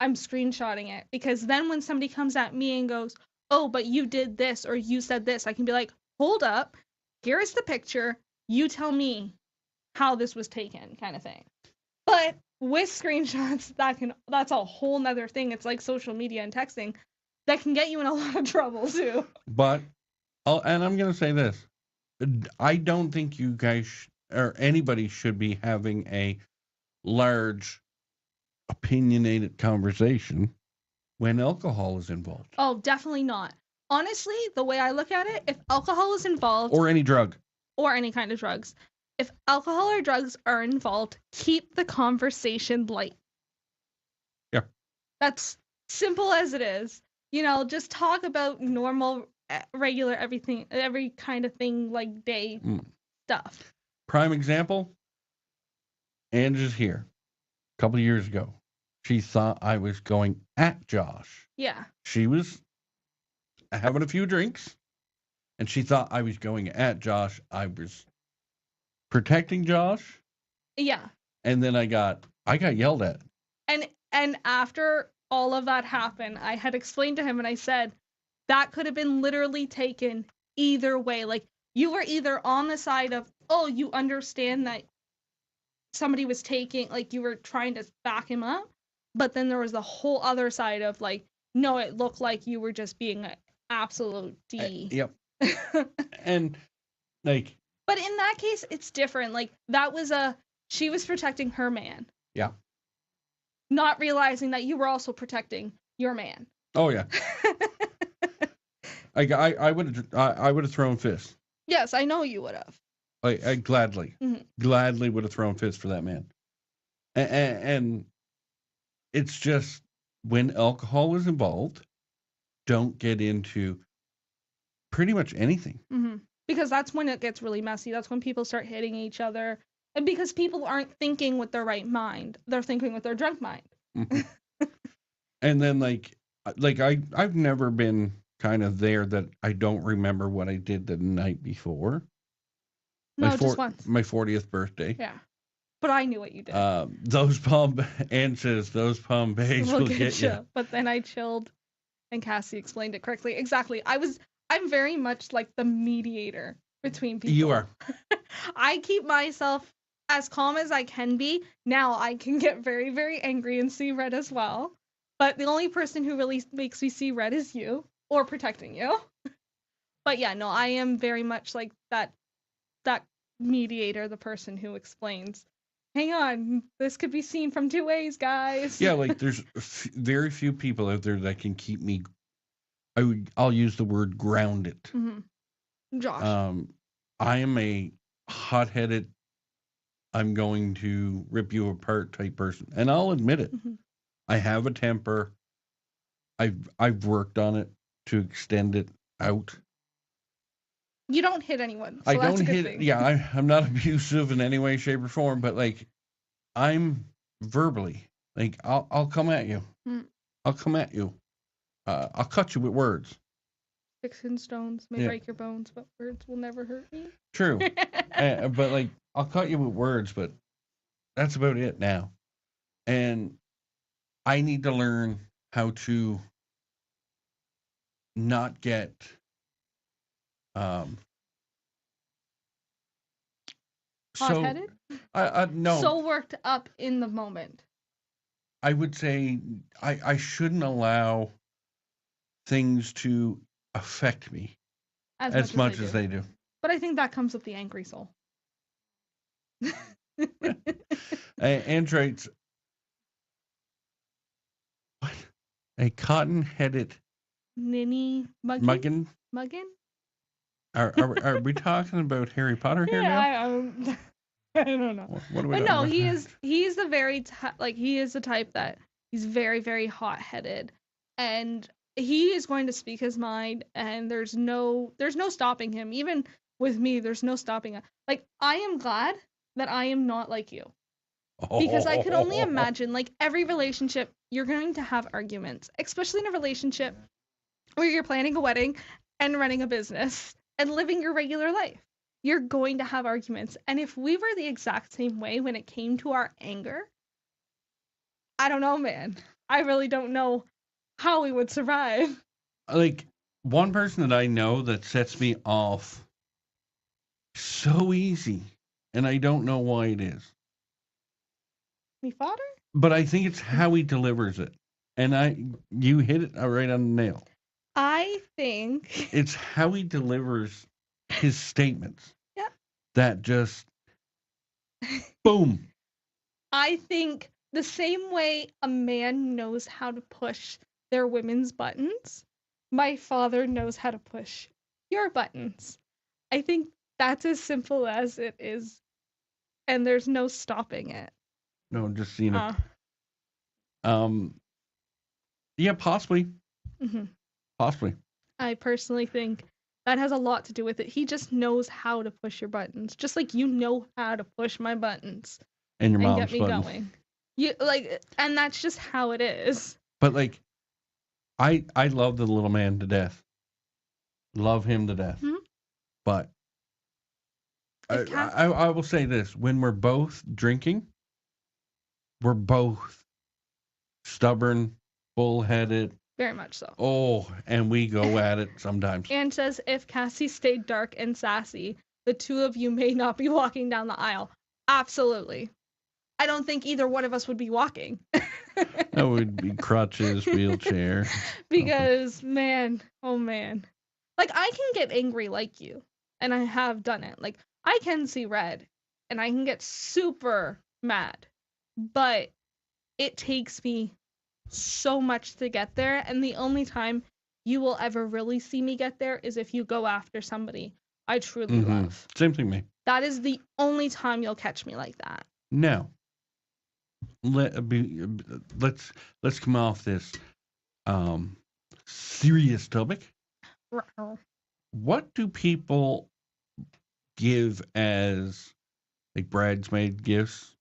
I'm screenshotting it. Because then when somebody comes at me and goes, oh, but you did this or you said this, I can be like, hold up, here's the picture, you tell me how this was taken, kind of thing. But with screenshots, that's a whole nother thing. It's like social media and texting that can get you in a lot of trouble too. But and I'm gonna say this: I don't think you guys or anybody should be having a large, opinionated conversation when alcohol is involved. Oh, definitely not. Honestly, the way I look at it, if alcohol is involved, or any drug, or any kind of drugs, if alcohol or drugs are involved, keep the conversation light. Yeah. That's simple as it is. Just talk about normal, regular everything, every kind of thing, like day stuff. Prime example, Angela's here. A couple of years ago, she thought I was going at Josh. Yeah. She was having a few drinks, and she thought I was going at Josh. I was protecting Josh. Yeah. And then I got yelled at. And after all of that happened, I had explained to him and I said, that could have been literally taken either way. Like, you were either on the side of, oh, you understand that somebody was taking, like, you were trying to back him up, but then there was the whole other side of, like, no, it looked like you were just being an absolute D. Yep. And, like... But in that case, it's different. Like, she was protecting her man. Yeah. Not realizing that you were also protecting your man. Oh, yeah. I would have thrown fists. Yes, I know you would have. I gladly, Mhm. gladly would have thrown fists for that man. And it's just when alcohol is involved, don't get into pretty much anything. Because that's when it gets really messy. That's when people start hitting each other. And because people aren't thinking with their right mind, they're thinking with their drunk mind. Mhm. And then I've never been kind of there that I don't remember what I did the night before. No, just once. My 40th birthday. Yeah. But I knew what you did. Ann says those Palm Bays will get you. But then I chilled and Cassie explained it correctly. Exactly. I'm very much like the mediator between people. You are. I keep myself as calm as I can be. Now I can get very, very angry and see red as well. But the only person who really makes me see red is you, or protecting you. But yeah, no, I am very much like that mediator, the person who explains, hang on, this could be seen from two ways, guys. Yeah, like there's very few people out there that can keep me. I'll use the word grounded. Josh. I am a hot-headed, I'm going to rip you apart type person, and I'll admit it. I have a temper. I've worked on it to extend it out. You don't hit anyone. So I that's don't a good hit. thing. Yeah, I'm not abusive in any way, shape, or form. But like, I'm verbally like I'll come at you. I'll come at you. I'll cut you with words. Sticks and stones may break your bones, but words will never hurt me. True. But like, I'll cut you with words, but that's about it now. And I need to learn how to not get hot-headed? No. So worked up in the moment. I would say I shouldn't allow things to affect me as much as they do. But I think that comes with the angry soul. Androids. What? A cotton-headed ninny muggin? Muggin? Are we talking about Harry Potter here now? I don't know. What are we but no, he's the very he is the type that he's very, very hot-headed, and he is going to speak his mind, and there's no stopping him. Even with me, there's no stopping it. Like, I am glad that I am not like you. Because I could only imagine, like, every relationship, you're going to have arguments, especially in a relationship where you're planning a wedding and running a business and living your regular life. You're going to have arguments. And if we were the exact same way when it came to our anger, I don't know, man. I really don't know how we would survive. Like, one person that I know that sets me off so easy, and I don't know why it is. Me father? But I think it's how he delivers it. And you hit it right on the nail. I think it's how he delivers his statements. Yeah. That just boom. I think the same way a man knows how to push their women's buttons, my father knows how to push your buttons. I think that's as simple as it is, and there's no stopping it. No, just yeah, possibly. Possibly. I personally think that has a lot to do with it. He just knows how to push your buttons, just like you know how to push my buttons and your mom's get me buttons. Going. You like, and that's just how it is. But like, I love the little man to death. Love him to death. But I will say this: when we're both drinking, we're both stubborn, bullheaded. Very much so. Oh, and we go at it sometimes. And says, if Cassie stayed dark and sassy, the two of you may not be walking down the aisle. Absolutely. I don't think either one of us would be walking. That would be crutches, wheelchair. Because, man, oh man. Like, I can get angry like you, and I have done it. Like, I can see red, and I can get super mad, but it takes me so much to get there, and the only time you will ever really see me get there is if you go after somebody, I truly love. Same thing, me. That is the only time you'll catch me like that. Now, let's come off this serious topic. What do people give as like bridesmaid gifts,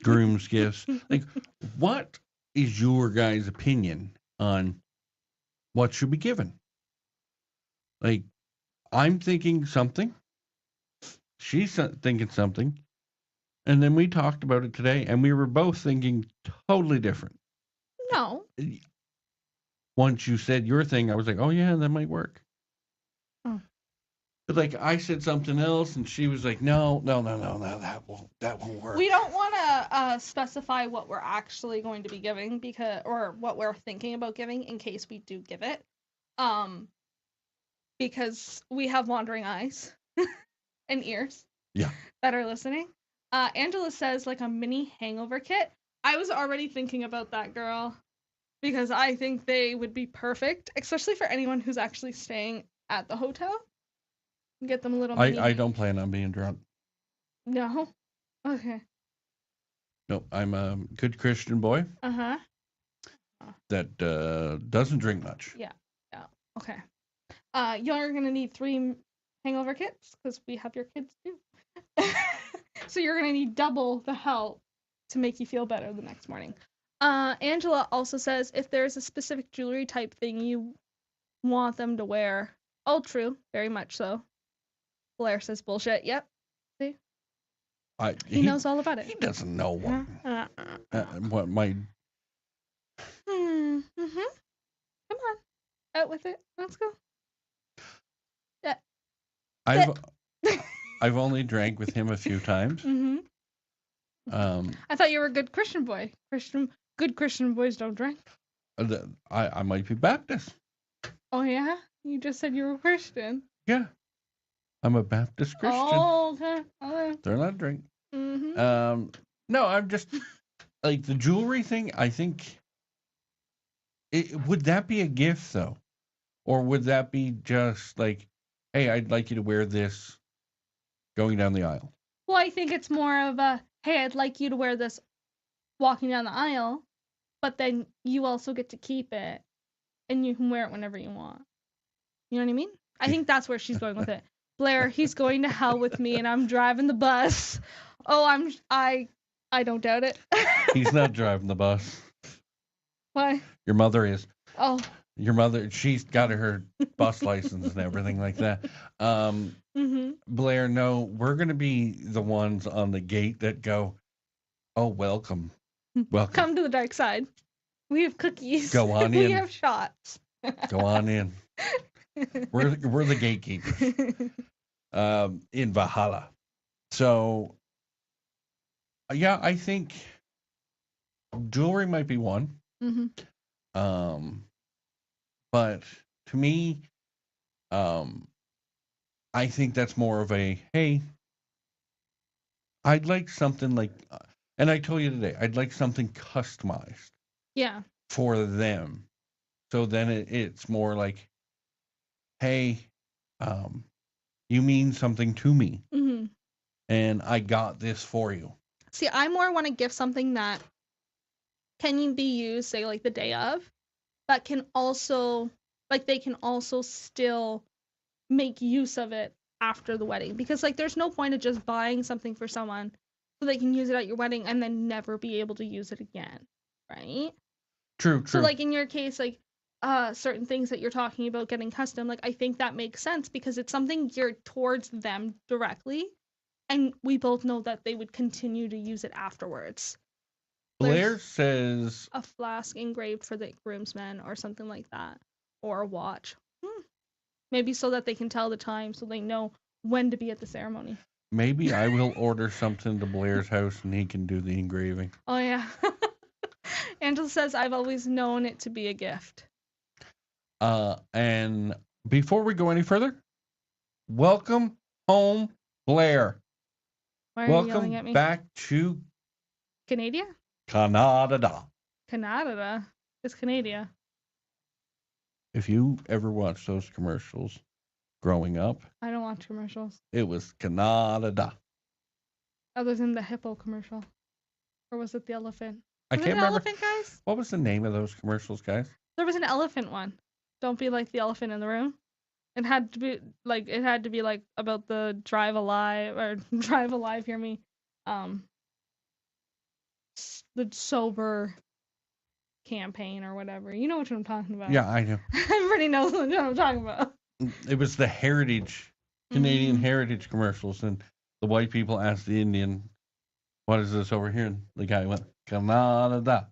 groom's gifts? Like, what is your guys' opinion on what should be given? Like, I'm thinking something. She's thinking something. And then we talked about it today, and we were both thinking totally different. No. Once you said your thing, I was like, oh, yeah, that might work. Oh. But, like, I said something else, and she was like, no, that won't work. We don't want to specify what we're actually going to be giving or what we're thinking about giving in case we do give it. Because we have wandering eyes and ears that are listening. Angela says like a mini hangover kit. I was already thinking about that, girl, because I think they would be perfect, especially for anyone who's actually staying at the hotel. Get them a little mini. I don't plan on being drunk. No? Okay. No, I'm a good Christian boy. Uh-huh. That doesn't drink much. Yeah. Okay. You're going to need 3 hangover kits because we have your kids too. So you're going to need double the help to make you feel better the next morning. Angela also says if there's a specific jewelry type thing you want them to wear. All true. Very much so. Blair says bullshit. Yep. See? He knows all about it. He doesn't know what my... Come on. Out with it. Let's go. Yeah. I've only drank with him a few times. I thought you were a good Christian boy. Good Christian boys don't drink. I might be Baptist. Oh yeah? You just said you were Christian. Yeah. I'm a Baptist Christian. Oh, okay. They're not drinking. No, I'm just like the jewelry thing. I think would that be a gift though, or would that be just like, hey, I'd like you to wear this going down the aisle? Well, I think it's more of a, hey, I'd like you to wear this walking down the aisle, but then you also get to keep it, and you can wear it whenever you want. You know what I mean? I think that's where she's going with it. Blair, he's going to hell with me, and I'm driving the bus. Oh, I don't doubt it. He's not driving the bus. Why? Your mother is. Oh. Your mother, she's got her bus license and everything like that. Blair, no, we're going to be the ones on the gate that go, oh, welcome. Come to the dark side. We have cookies. Go on in. We have shots. Go on in. We're the gatekeepers in Valhalla. So, yeah, I think jewelry might be one. But to me, I think that's more of a, hey, I'd like something like, and I told you today, I'd like something customized. Yeah. For them. So then it's more like, hey, you mean something to me. And I got this for you. See, I more want to give something that can be used, say, like the day of, but can also, like, they can also still make use of it after the wedding. Because, like, there's no point of just buying something for someone so they can use it at your wedding and then never be able to use it again, right? True. So, like, in your case, like, certain things that you're talking about getting custom, like, I think that makes sense because it's something geared towards them directly, and we both know that they would continue to use it afterwards. Blair says a flask engraved for the groomsmen or something like that, or a watch. Maybe so that they can tell the time, so they know when to be at the ceremony. Maybe I will order something to Blair's house and he can do the engraving. Oh yeah. Angela says I've always known it to be a gift. And before we go any further, welcome home, Blair. Why are you yelling at me? Welcome back to Canada. Canada. Canada. It's Canada. If you ever watched those commercials growing up, I don't watch commercials it was Canada. other than the hippo commercial, or was it the elephant? I Was it can't an remember. elephant, guys? What was the name of those commercials, guys? There was an elephant one. Don't be like the elephant in the room. It had to be like about the Drive Alive or Drive Alive. Hear me, the sober campaign or whatever. You know what I'm talking about. Yeah, I know. Everybody knows what I'm talking about. It was the Canadian heritage commercials, and the white people asked the Indian, "What is this over here?" And the guy went, "Canada."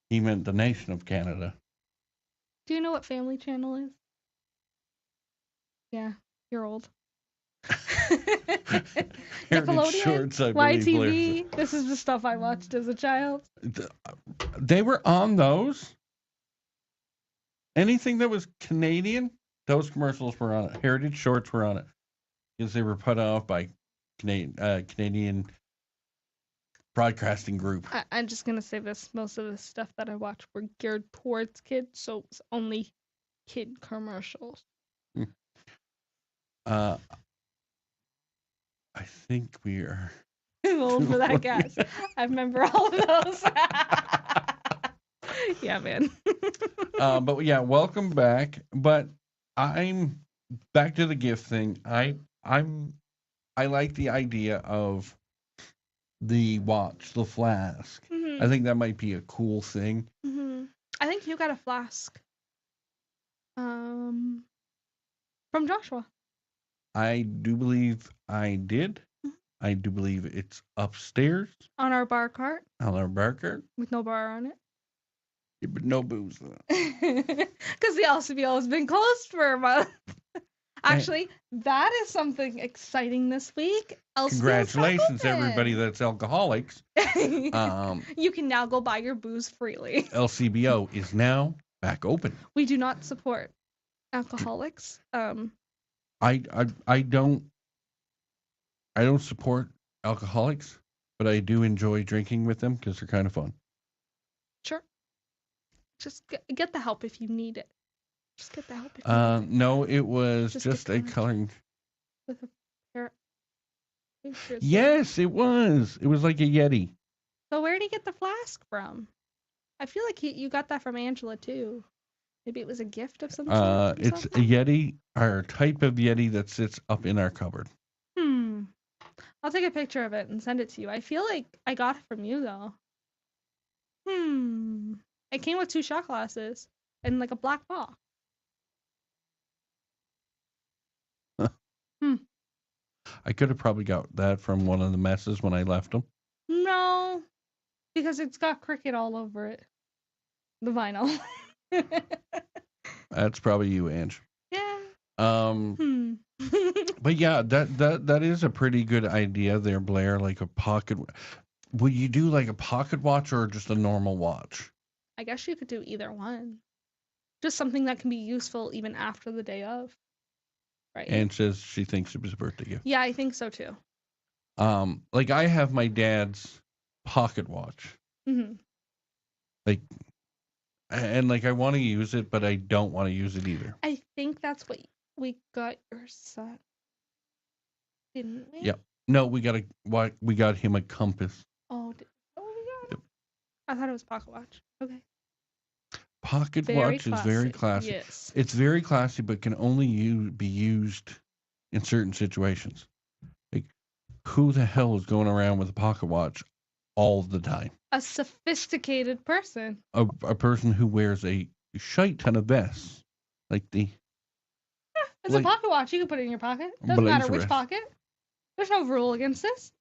He meant the nation of Canada. Do you know what Family Channel is? Yeah, you're old. Heritage Shorts, I believe. YTV. This is the stuff I watched as a child. They were on those. Anything that was Canadian, those commercials were on it. Heritage Shorts were on it because they were put off by Canadian Broadcasting Group. I'm just gonna say this: most of the stuff that I watched were geared towards kids, so it's only kid commercials. I think we are I'm old for that, guys. I remember all of those. Yeah, man. But yeah, welcome back. But I'm back to the gift thing. I like the idea of the watch, the flask. Mm-hmm. I think that might be a cool thing. Mm-hmm. I think you got a flask. From Joshua. I do believe I did. I do believe it's upstairs On our bar cart. on our bar cart. With no bar on it. Yeah, but no booze. Because the LCBO has been closed for a month. Actually, that is something exciting this week. Congratulations, everybody that's alcoholics. You can now go buy your booze freely. LCBO is now back open. We do not support alcoholics. I don't support alcoholics, but I do enjoy drinking with them because they're kind of fun. Sure. Just get the help if you need it. Just get the help if you need it. No, it was just a coloring. With a pair. Yes, it was. It was like a Yeti. So where did he get the flask from? I feel like you got that from Angela too. Maybe it was a gift of some sort. It's a Yeti, our type of Yeti that sits up in our cupboard. I'll take a picture of it and send it to you. I feel like I got it from you though. It came with 2 shot glasses and like a black box. I could have probably got that from one of the messes when I left them. No, because it's got cricket all over it. The vinyl. That's probably you, Ange. Yeah. But yeah, that is a pretty good idea there, Blair. Like a pocket. Would you do like a pocket watch or just a normal watch? I guess you could do either one. Just something that can be useful even after the day of. Right. And says she thinks it was a birthday gift. Yeah, I think so too. Like I have my dad's pocket watch. Like, and like I want to use it, but I don't want to use it either. I think that's what we got your son, didn't we? Yep. No, we got him a compass. Oh, we got. Yep. I thought it was pocket watch. Okay. Pocket watch is very classy. Yes. It's very classy, but can only be used in certain situations. Like, who the hell is going around with a pocket watch all the time? A sophisticated person. A person who wears a shite ton of vests. Like the... Yeah, it's a pocket watch. You can put it in your pocket. Doesn't matter which pocket. There's no rule against this.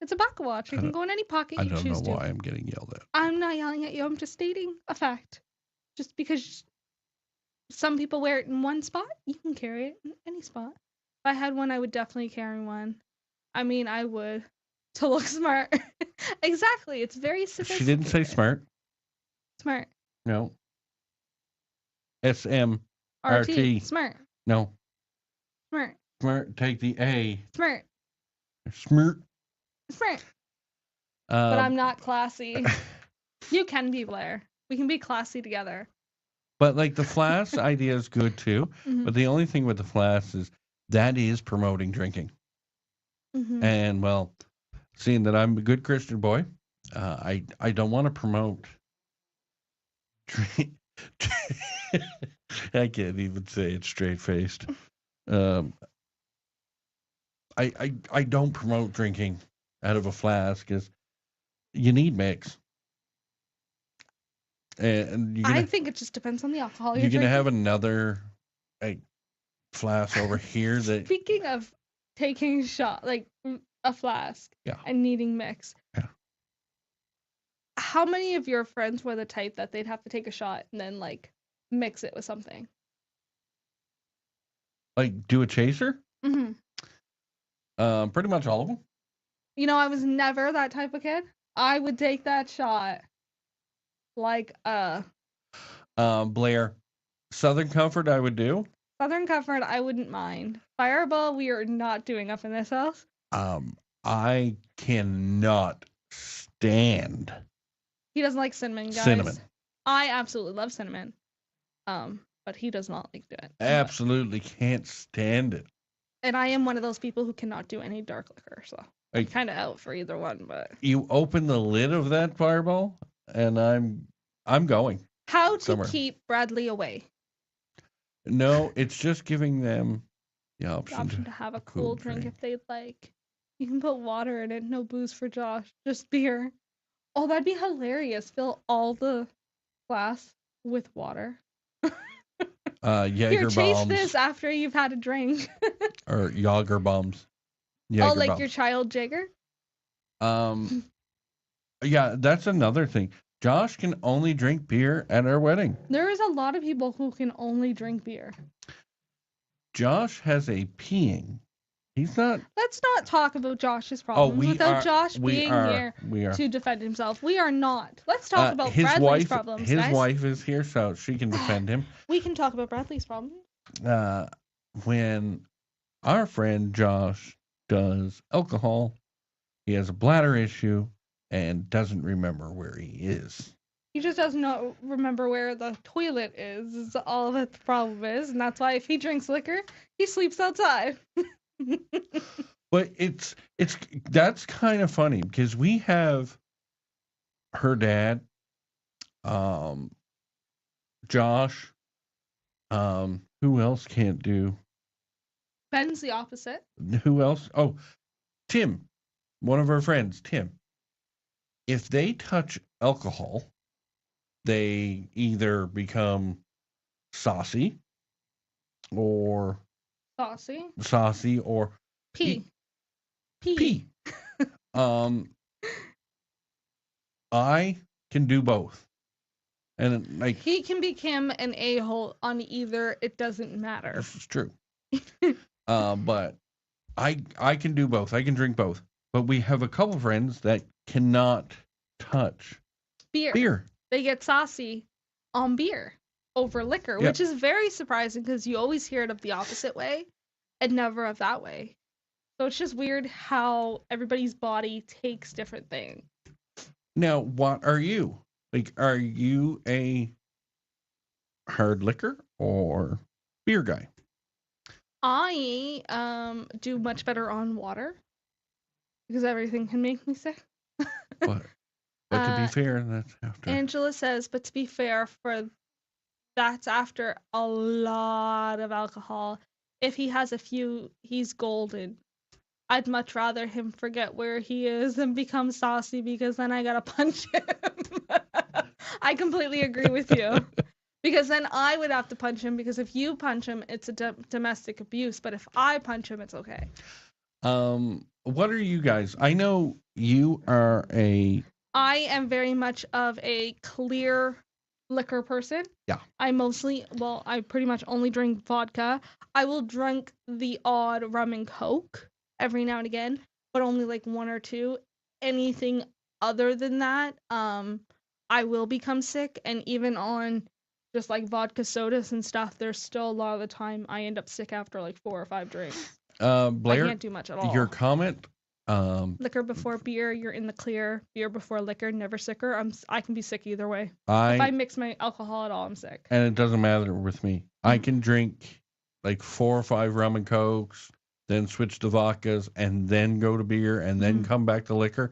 It's a pocket watch. It can go in any pocket you choose to. I don't know why I'm getting yelled at. I'm not yelling at you. I'm just stating a fact. Just because some people wear it in one spot, you can carry it in any spot. If I had one, I would definitely carry one. I mean, I would. To look smart. Exactly. It's very sophisticated. She didn't say smart. Smart. No. SMRT. Smart. No. Smart. Smart. Take the A. Smart. Smart. Smart. But I'm not classy. You can be Blair. We can be classy together. But like the flask idea is good too. Mhm. But the only thing with the flask is that is promoting drinking. Mhm. And well, seeing that I'm a good Christian boy, I don't want to promote drink. I can't even say it straight faced. Um, I don't promote drinking out of a flask because you need mix, and I think it just depends on the alcohol you're you're gonna drinking. have another like flask over here that Speaking of taking a shot, like a flask, Yeah. and needing mix. Yeah. How many of your friends were the type that they'd have to take a shot and then like mix it with something? like do a chaser. Hmm. Pretty much all of them. You know, I was never that type of kid. I would take that shot like Blair, Southern Comfort, I would do. Southern Comfort. I wouldn't mind. Fireball, we are not doing up in this house. I cannot stand He doesn't like cinnamon, guys. cinnamon. I absolutely love cinnamon. But he does not like it. Absolutely can't stand it. And I am one of those people who cannot do any dark liquor, so I'm Like, kind of out for either one. But you open the lid of that fireball, and I'm going. how to somewhere. keep Bradley away? No, it's just giving them the The option, option to have a cool drink if they'd like. You can put water in it. No booze for Josh. Just beer. Oh, that'd be hilarious. Fill all the glass with water. Jaeger Here, chase bombs this after you've had a drink. or Jaeger bombs. Oh, like your child Jagger? Yeah, that's another thing. Josh can only drink beer at our wedding. There is a lot of people who can only drink beer. Josh has a peeing. He's not. Let's not talk about Josh's problems without Josh being here We are. to defend himself. We are not. Let's talk about his Bradley's wife, problems, His guys. wife is here, so she can defend him. We can talk about Bradley's problems. When our friend Josh does alcohol, he has a bladder issue and doesn't remember where he is. He just does not remember where the toilet is all that the problem is, and that's why if he drinks liquor, he sleeps outside. But that's kind of funny because we have her dad, Josh, who else can't do? Ben's the opposite. Who else? Oh, Tim, one of our friends, Tim. If they touch alcohol, they either become saucy or Pee. pee. I can do both. And like He can become an a-hole on either. It doesn't matter. This is true. But I can do both. I can drink both. But we have a couple friends that cannot touch beer. They get saucy on beer over liquor, Yep. which is very surprising because you always hear it of the opposite way and never of that way. So it's just weird how everybody's body takes different things. Now, what are you? Like, are you a hard liquor or beer guy? I do much better on water because everything can make me sick. But to be fair, that's after. Angela says, but to be fair, that's after a lot of alcohol. If he has a few, he's golden. I'd much rather him forget where he is and become saucy because then I gotta punch him. I completely agree with you. Because then I would have to punch him because if you punch him, it's a domestic abuse. But if I punch him, it's okay. What are you guys? I know you are I am very much of a clear liquor person. Yeah. I pretty much only drink vodka. I will drink the odd rum and coke every now and again, but only like one or two. Anything other than that, I will become sick. And even on just like vodka sodas and stuff, there's still a lot of the time I end up sick after like 4 or 5 drinks. Blair. I can't do much at all. Your comment Liquor before beer, you're in the clear. Beer before liquor, never sicker. I can be sick either way. If I mix my alcohol at all, I'm sick. And it doesn't matter with me. I can drink like 4 or 5 rum and cokes, then switch to vodkas, and then go to beer, and then come back to liquor,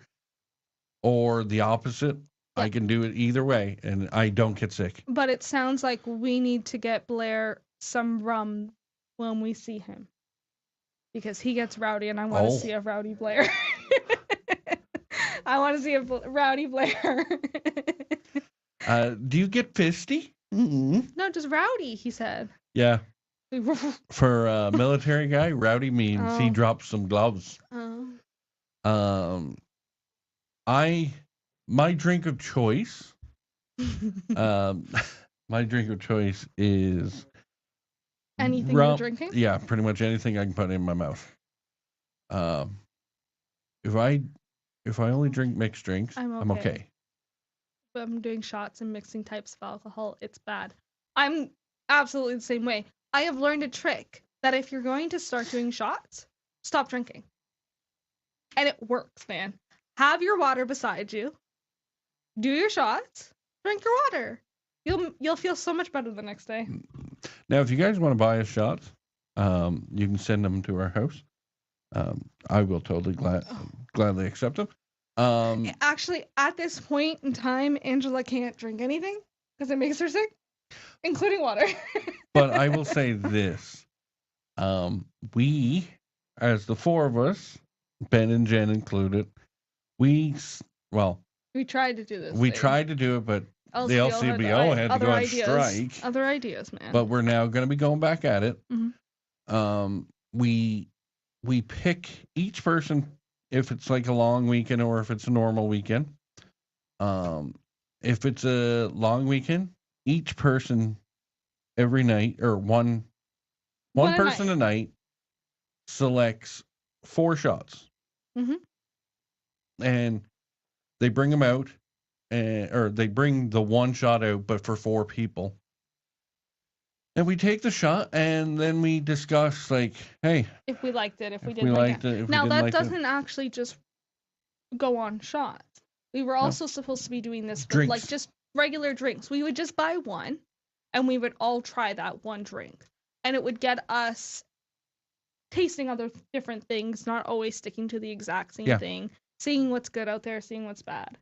or the opposite. I can do it either way, and I don't get sick. But it sounds like we need to get Blair some rum when we see him, because he gets rowdy, and I want to see a rowdy Blair. I want to see a rowdy Blair. Do you get fisty? No, just rowdy, he said. Yeah. For a military guy, rowdy means he drops some gloves. My drink of choice, is anything you're drinking? Yeah, pretty much anything I can put in my mouth. If I only drink mixed drinks, I'm okay. If I'm doing shots and mixing types of alcohol, it's bad. I'm absolutely the same way. I have learned a trick that if you're going to start doing shots, stop drinking. And it works, man. Have your water beside you. Do your shots. Drink your water. You'll feel so much better the next day. Now, if you guys want to buy us shots, you can send them to our house. I will totally gladly accept them. Actually, at this point in time, Angela can't drink anything because it makes her sick, including water. But I will say this. We, as the 4 of us, Ben and Jen included, we tried to do this. We tried to do it, but the LCBO had to go on strike. Other ideas, man. But we're now going to be going back at it. We pick each person, if it's like a long weekend or if it's a normal weekend. If it's a long weekend, each person every night, or one person a night, selects 4 shots. And they bring them out, or they bring the 1 shot out, but for 4 people. And we take the shot, and then we discuss, like, hey, if we liked it, if we didn't like it. Now, that doesn't actually just go on shots. We were also supposed to be doing this with, like, just regular drinks. We would just buy one, and we would all try that one drink. And it would get us tasting other different things, not always sticking to the exact same thing, seeing what's good out there, seeing what's bad.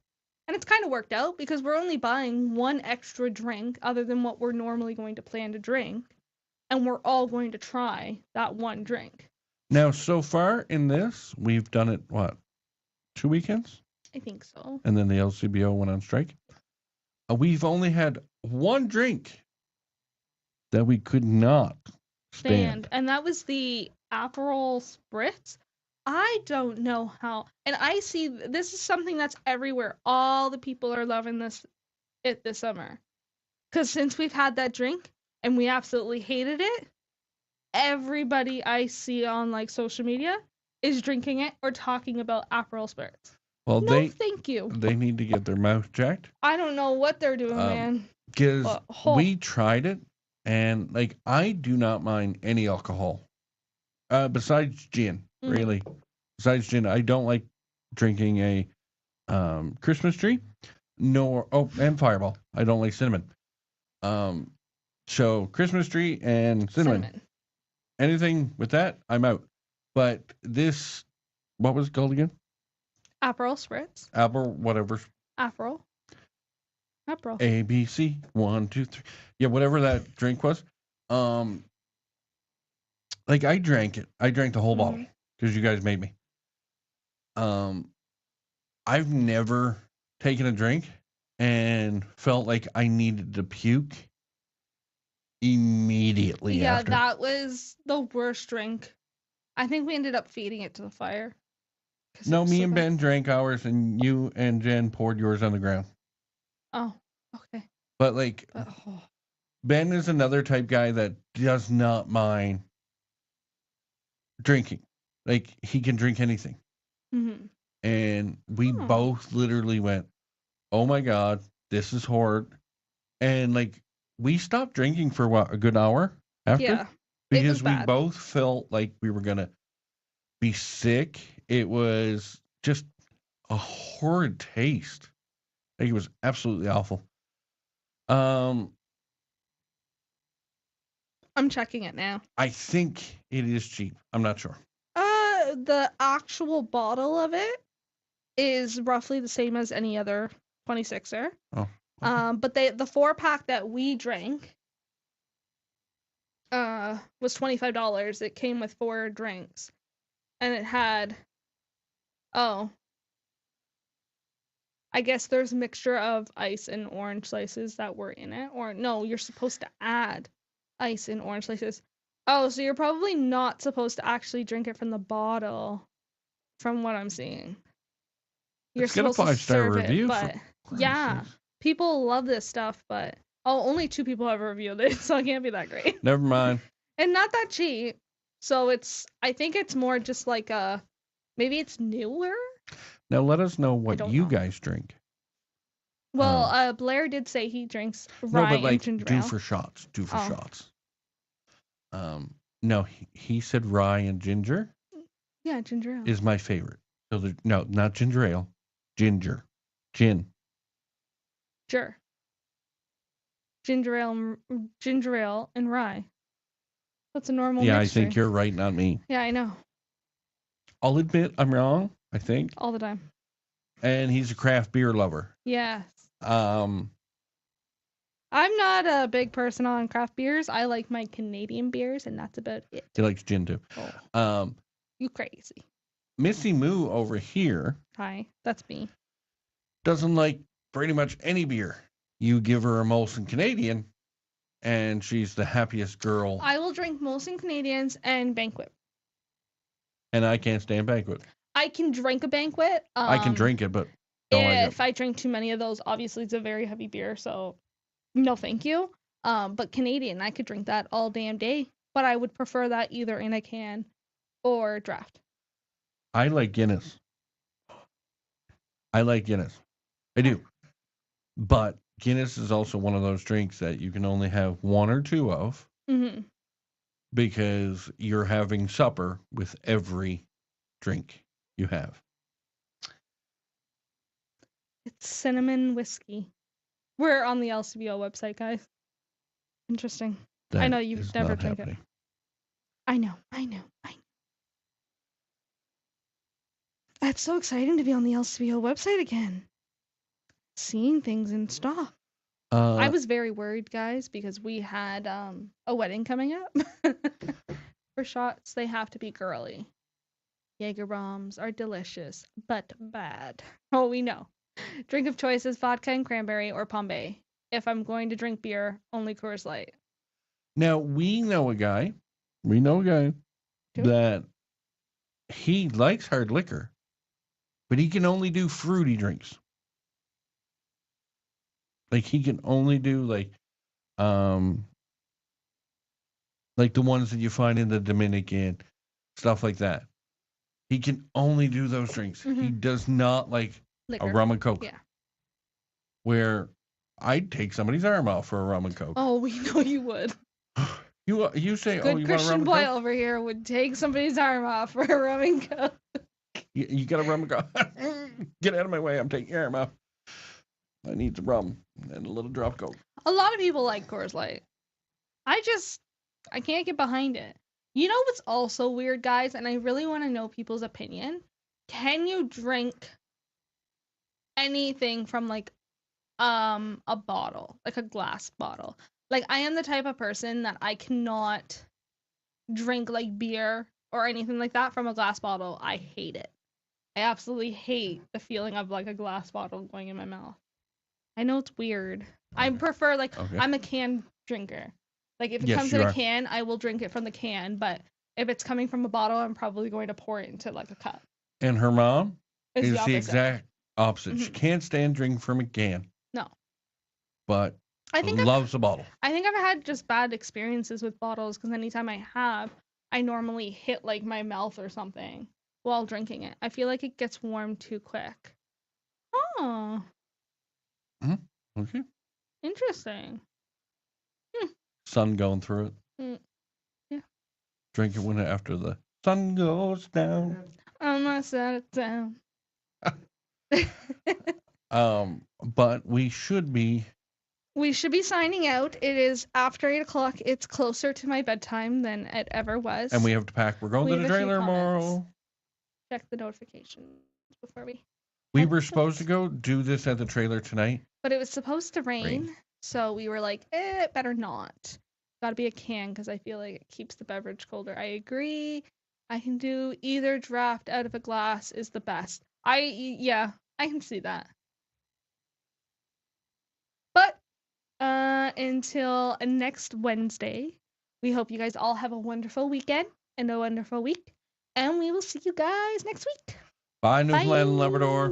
And it's kind of worked out because we're only buying 1 extra drink other than what we're normally going to plan to drink. And we're all going to try that 1 drink. Now, so far in this, we've done it, 2 weekends? I think so. And then the LCBO went on strike. We've only had 1 drink that we could not stand. And that was the Aperol Spritz. I don't know how. And I see this is something that's everywhere. All the people are loving this summer. Because since we've had that drink and we absolutely hated it, everybody I see on like social media is drinking it or talking about Aperol Spritz. Well, thank you. They need to get their mouth checked. I don't know what they're doing, man. Because we tried it, and like I do not mind any alcohol. Besides gin, really. Besides gin, I don't like drinking a Christmas tree, and Fireball. I don't like cinnamon. So Christmas tree and cinnamon. Anything with that, I'm out. But this, what was it called again? Aperol Spritz. Whatever. Aperol. ABC 1, 2, 3. Yeah, whatever that drink was. Like I drank it. I drank the whole bottle because you guys made me. I've never taken a drink and felt like I needed to puke immediately after. Yeah, that was the worst drink. I think we ended up feeding it to the fire. No, me and Ben drank ours, and you and Jen poured yours on the ground. Oh, okay. But Ben is another type guy that does not mind drinking. Like, he can drink anything. And we both literally went, oh my God, this is horrid. And like, we stopped drinking for a good hour after? Yeah. Because we both felt like we were going to be sick It was just a horrid taste. Like, it was absolutely awful. I'm checking it now. I think it is cheap. I'm not sure. The actual bottle of it is roughly the same as any other 26er. Oh. But the 4-pack that we drank was $25. It came with 4 drinks. And it had I guess there's a mixture of ice and orange slices that were in it. Or no, you're supposed to add ice and orange slices. Oh, so you're probably not supposed to actually drink it from the bottle, from what I'm seeing. You're Let's get a supposed to 5-star serve review. it, but yeah, people love this stuff, but only 2 people have reviewed it, so it can't be that great. Never mind. And not that cheap. So I think it's more just like maybe it's newer. Now let us know what don't you know. guys drink. Well, Blair did say he drinks rye No, but like and ginger do ale. for shots. Do for Oh. shots. No, he said rye and ginger Yeah, ginger ale. is my favorite. So no, not ginger ale. Ginger. Gin. Sure. Ginger ale and rye. That's a normal Yeah, mixture. I think you're right, not me. Yeah, I know. I'll admit I'm wrong, I think. All the time. And he's a craft beer lover. Yes. Um, I'm not a big person on craft beers. I like my Canadian beers, and that's about it. he likes gin too. Oh, you crazy. Missy Moo over here Hi, that's me. doesn't like pretty much any beer. You give her a Molson Canadian, and she's the happiest girl. I will drink Molson Canadians and Banquet. And I can't stand Banquet. I can drink a Banquet. I can drink it, but don't like it. If I drink too many of those, obviously it's a very heavy beer, so no thank you. But Canadian, I could drink that all damn day, but I would prefer that either in a can or draft. I like Guinness. I do. But Guinness is also one of those drinks that you can only have 1 or 2 of Mm-hmm. because you're having supper with every drink you have. It's cinnamon whiskey. We're on the LCBO website, guys. Interesting. I know you've is never not drank happening. it. I know. It's so exciting to be on the LCBO website again. Seeing things in stock. I was very worried, guys, because we had a wedding coming up. For shots, they have to be girly. Jaeger bombs are delicious, but bad. Oh, we know. Drink of choice is vodka and cranberry or Pombe. If I'm going to drink beer, only Coors Light. Now, we know a guy Who? that he likes hard liquor, but he can only do fruity drinks. Like, he can only do like the ones that you find in the Dominican, stuff like that. He can only do those drinks. Mhm. He does not like Liquor. a rum and coke. Yeah. Where I'd take somebody's arm out for a rum and coke. Oh, we know you would. You say, Good oh, you want a rum Christian and boy coke? over here would take somebody's arm off for a rum and coke. You got a rum and coke? Get out of my way. I'm taking your arm out. I need some rum and a little drop coke. A lot of people like Coors Light. I can't get behind it. You know what's also weird, guys, and I really want to know people's opinion? Can you drink anything from like a bottle, like a glass bottle? Like, I am the type of person that I cannot drink like beer or anything like that from a glass bottle. I hate it. I absolutely hate the feeling of like a glass bottle going in my mouth. I know it's weird. I prefer like Okay. I'm a can drinker. Like, if it Yes, comes you in are. a can, I will drink it from the can, but if it's coming from a bottle, I'm probably going to pour it into like a cup. And her mom It's is the the opposite. exact opposite. She Mhm. can't stand drinking from a can. No. But I think loves a bottle. I think I've had just bad experiences with bottles because anytime I have, I normally hit like my mouth or something while drinking it. I feel like it gets warm too quick. Oh, Okay. interesting. Sun going through it. Yeah. Drink it when after the sun goes down. I'm not out of town. But we should be. We should be signing out. It is after 8 o'clock. It's closer to my bedtime than it ever was. And we have to pack. We're going We to the have a few trailer tomorrow. comments. Check the notifications before we. We were supposed to go do this at the trailer tonight. But it was supposed to rain. So we were like, better not. Gotta be a can because I feel like it keeps the beverage colder. I agree. I can do either draft out of a glass is the best. I can see that. But until next Wednesday, we hope you guys all have a wonderful weekend and a wonderful week. And we will see you guys next week. Bye, Newfoundland and Bye. Labrador.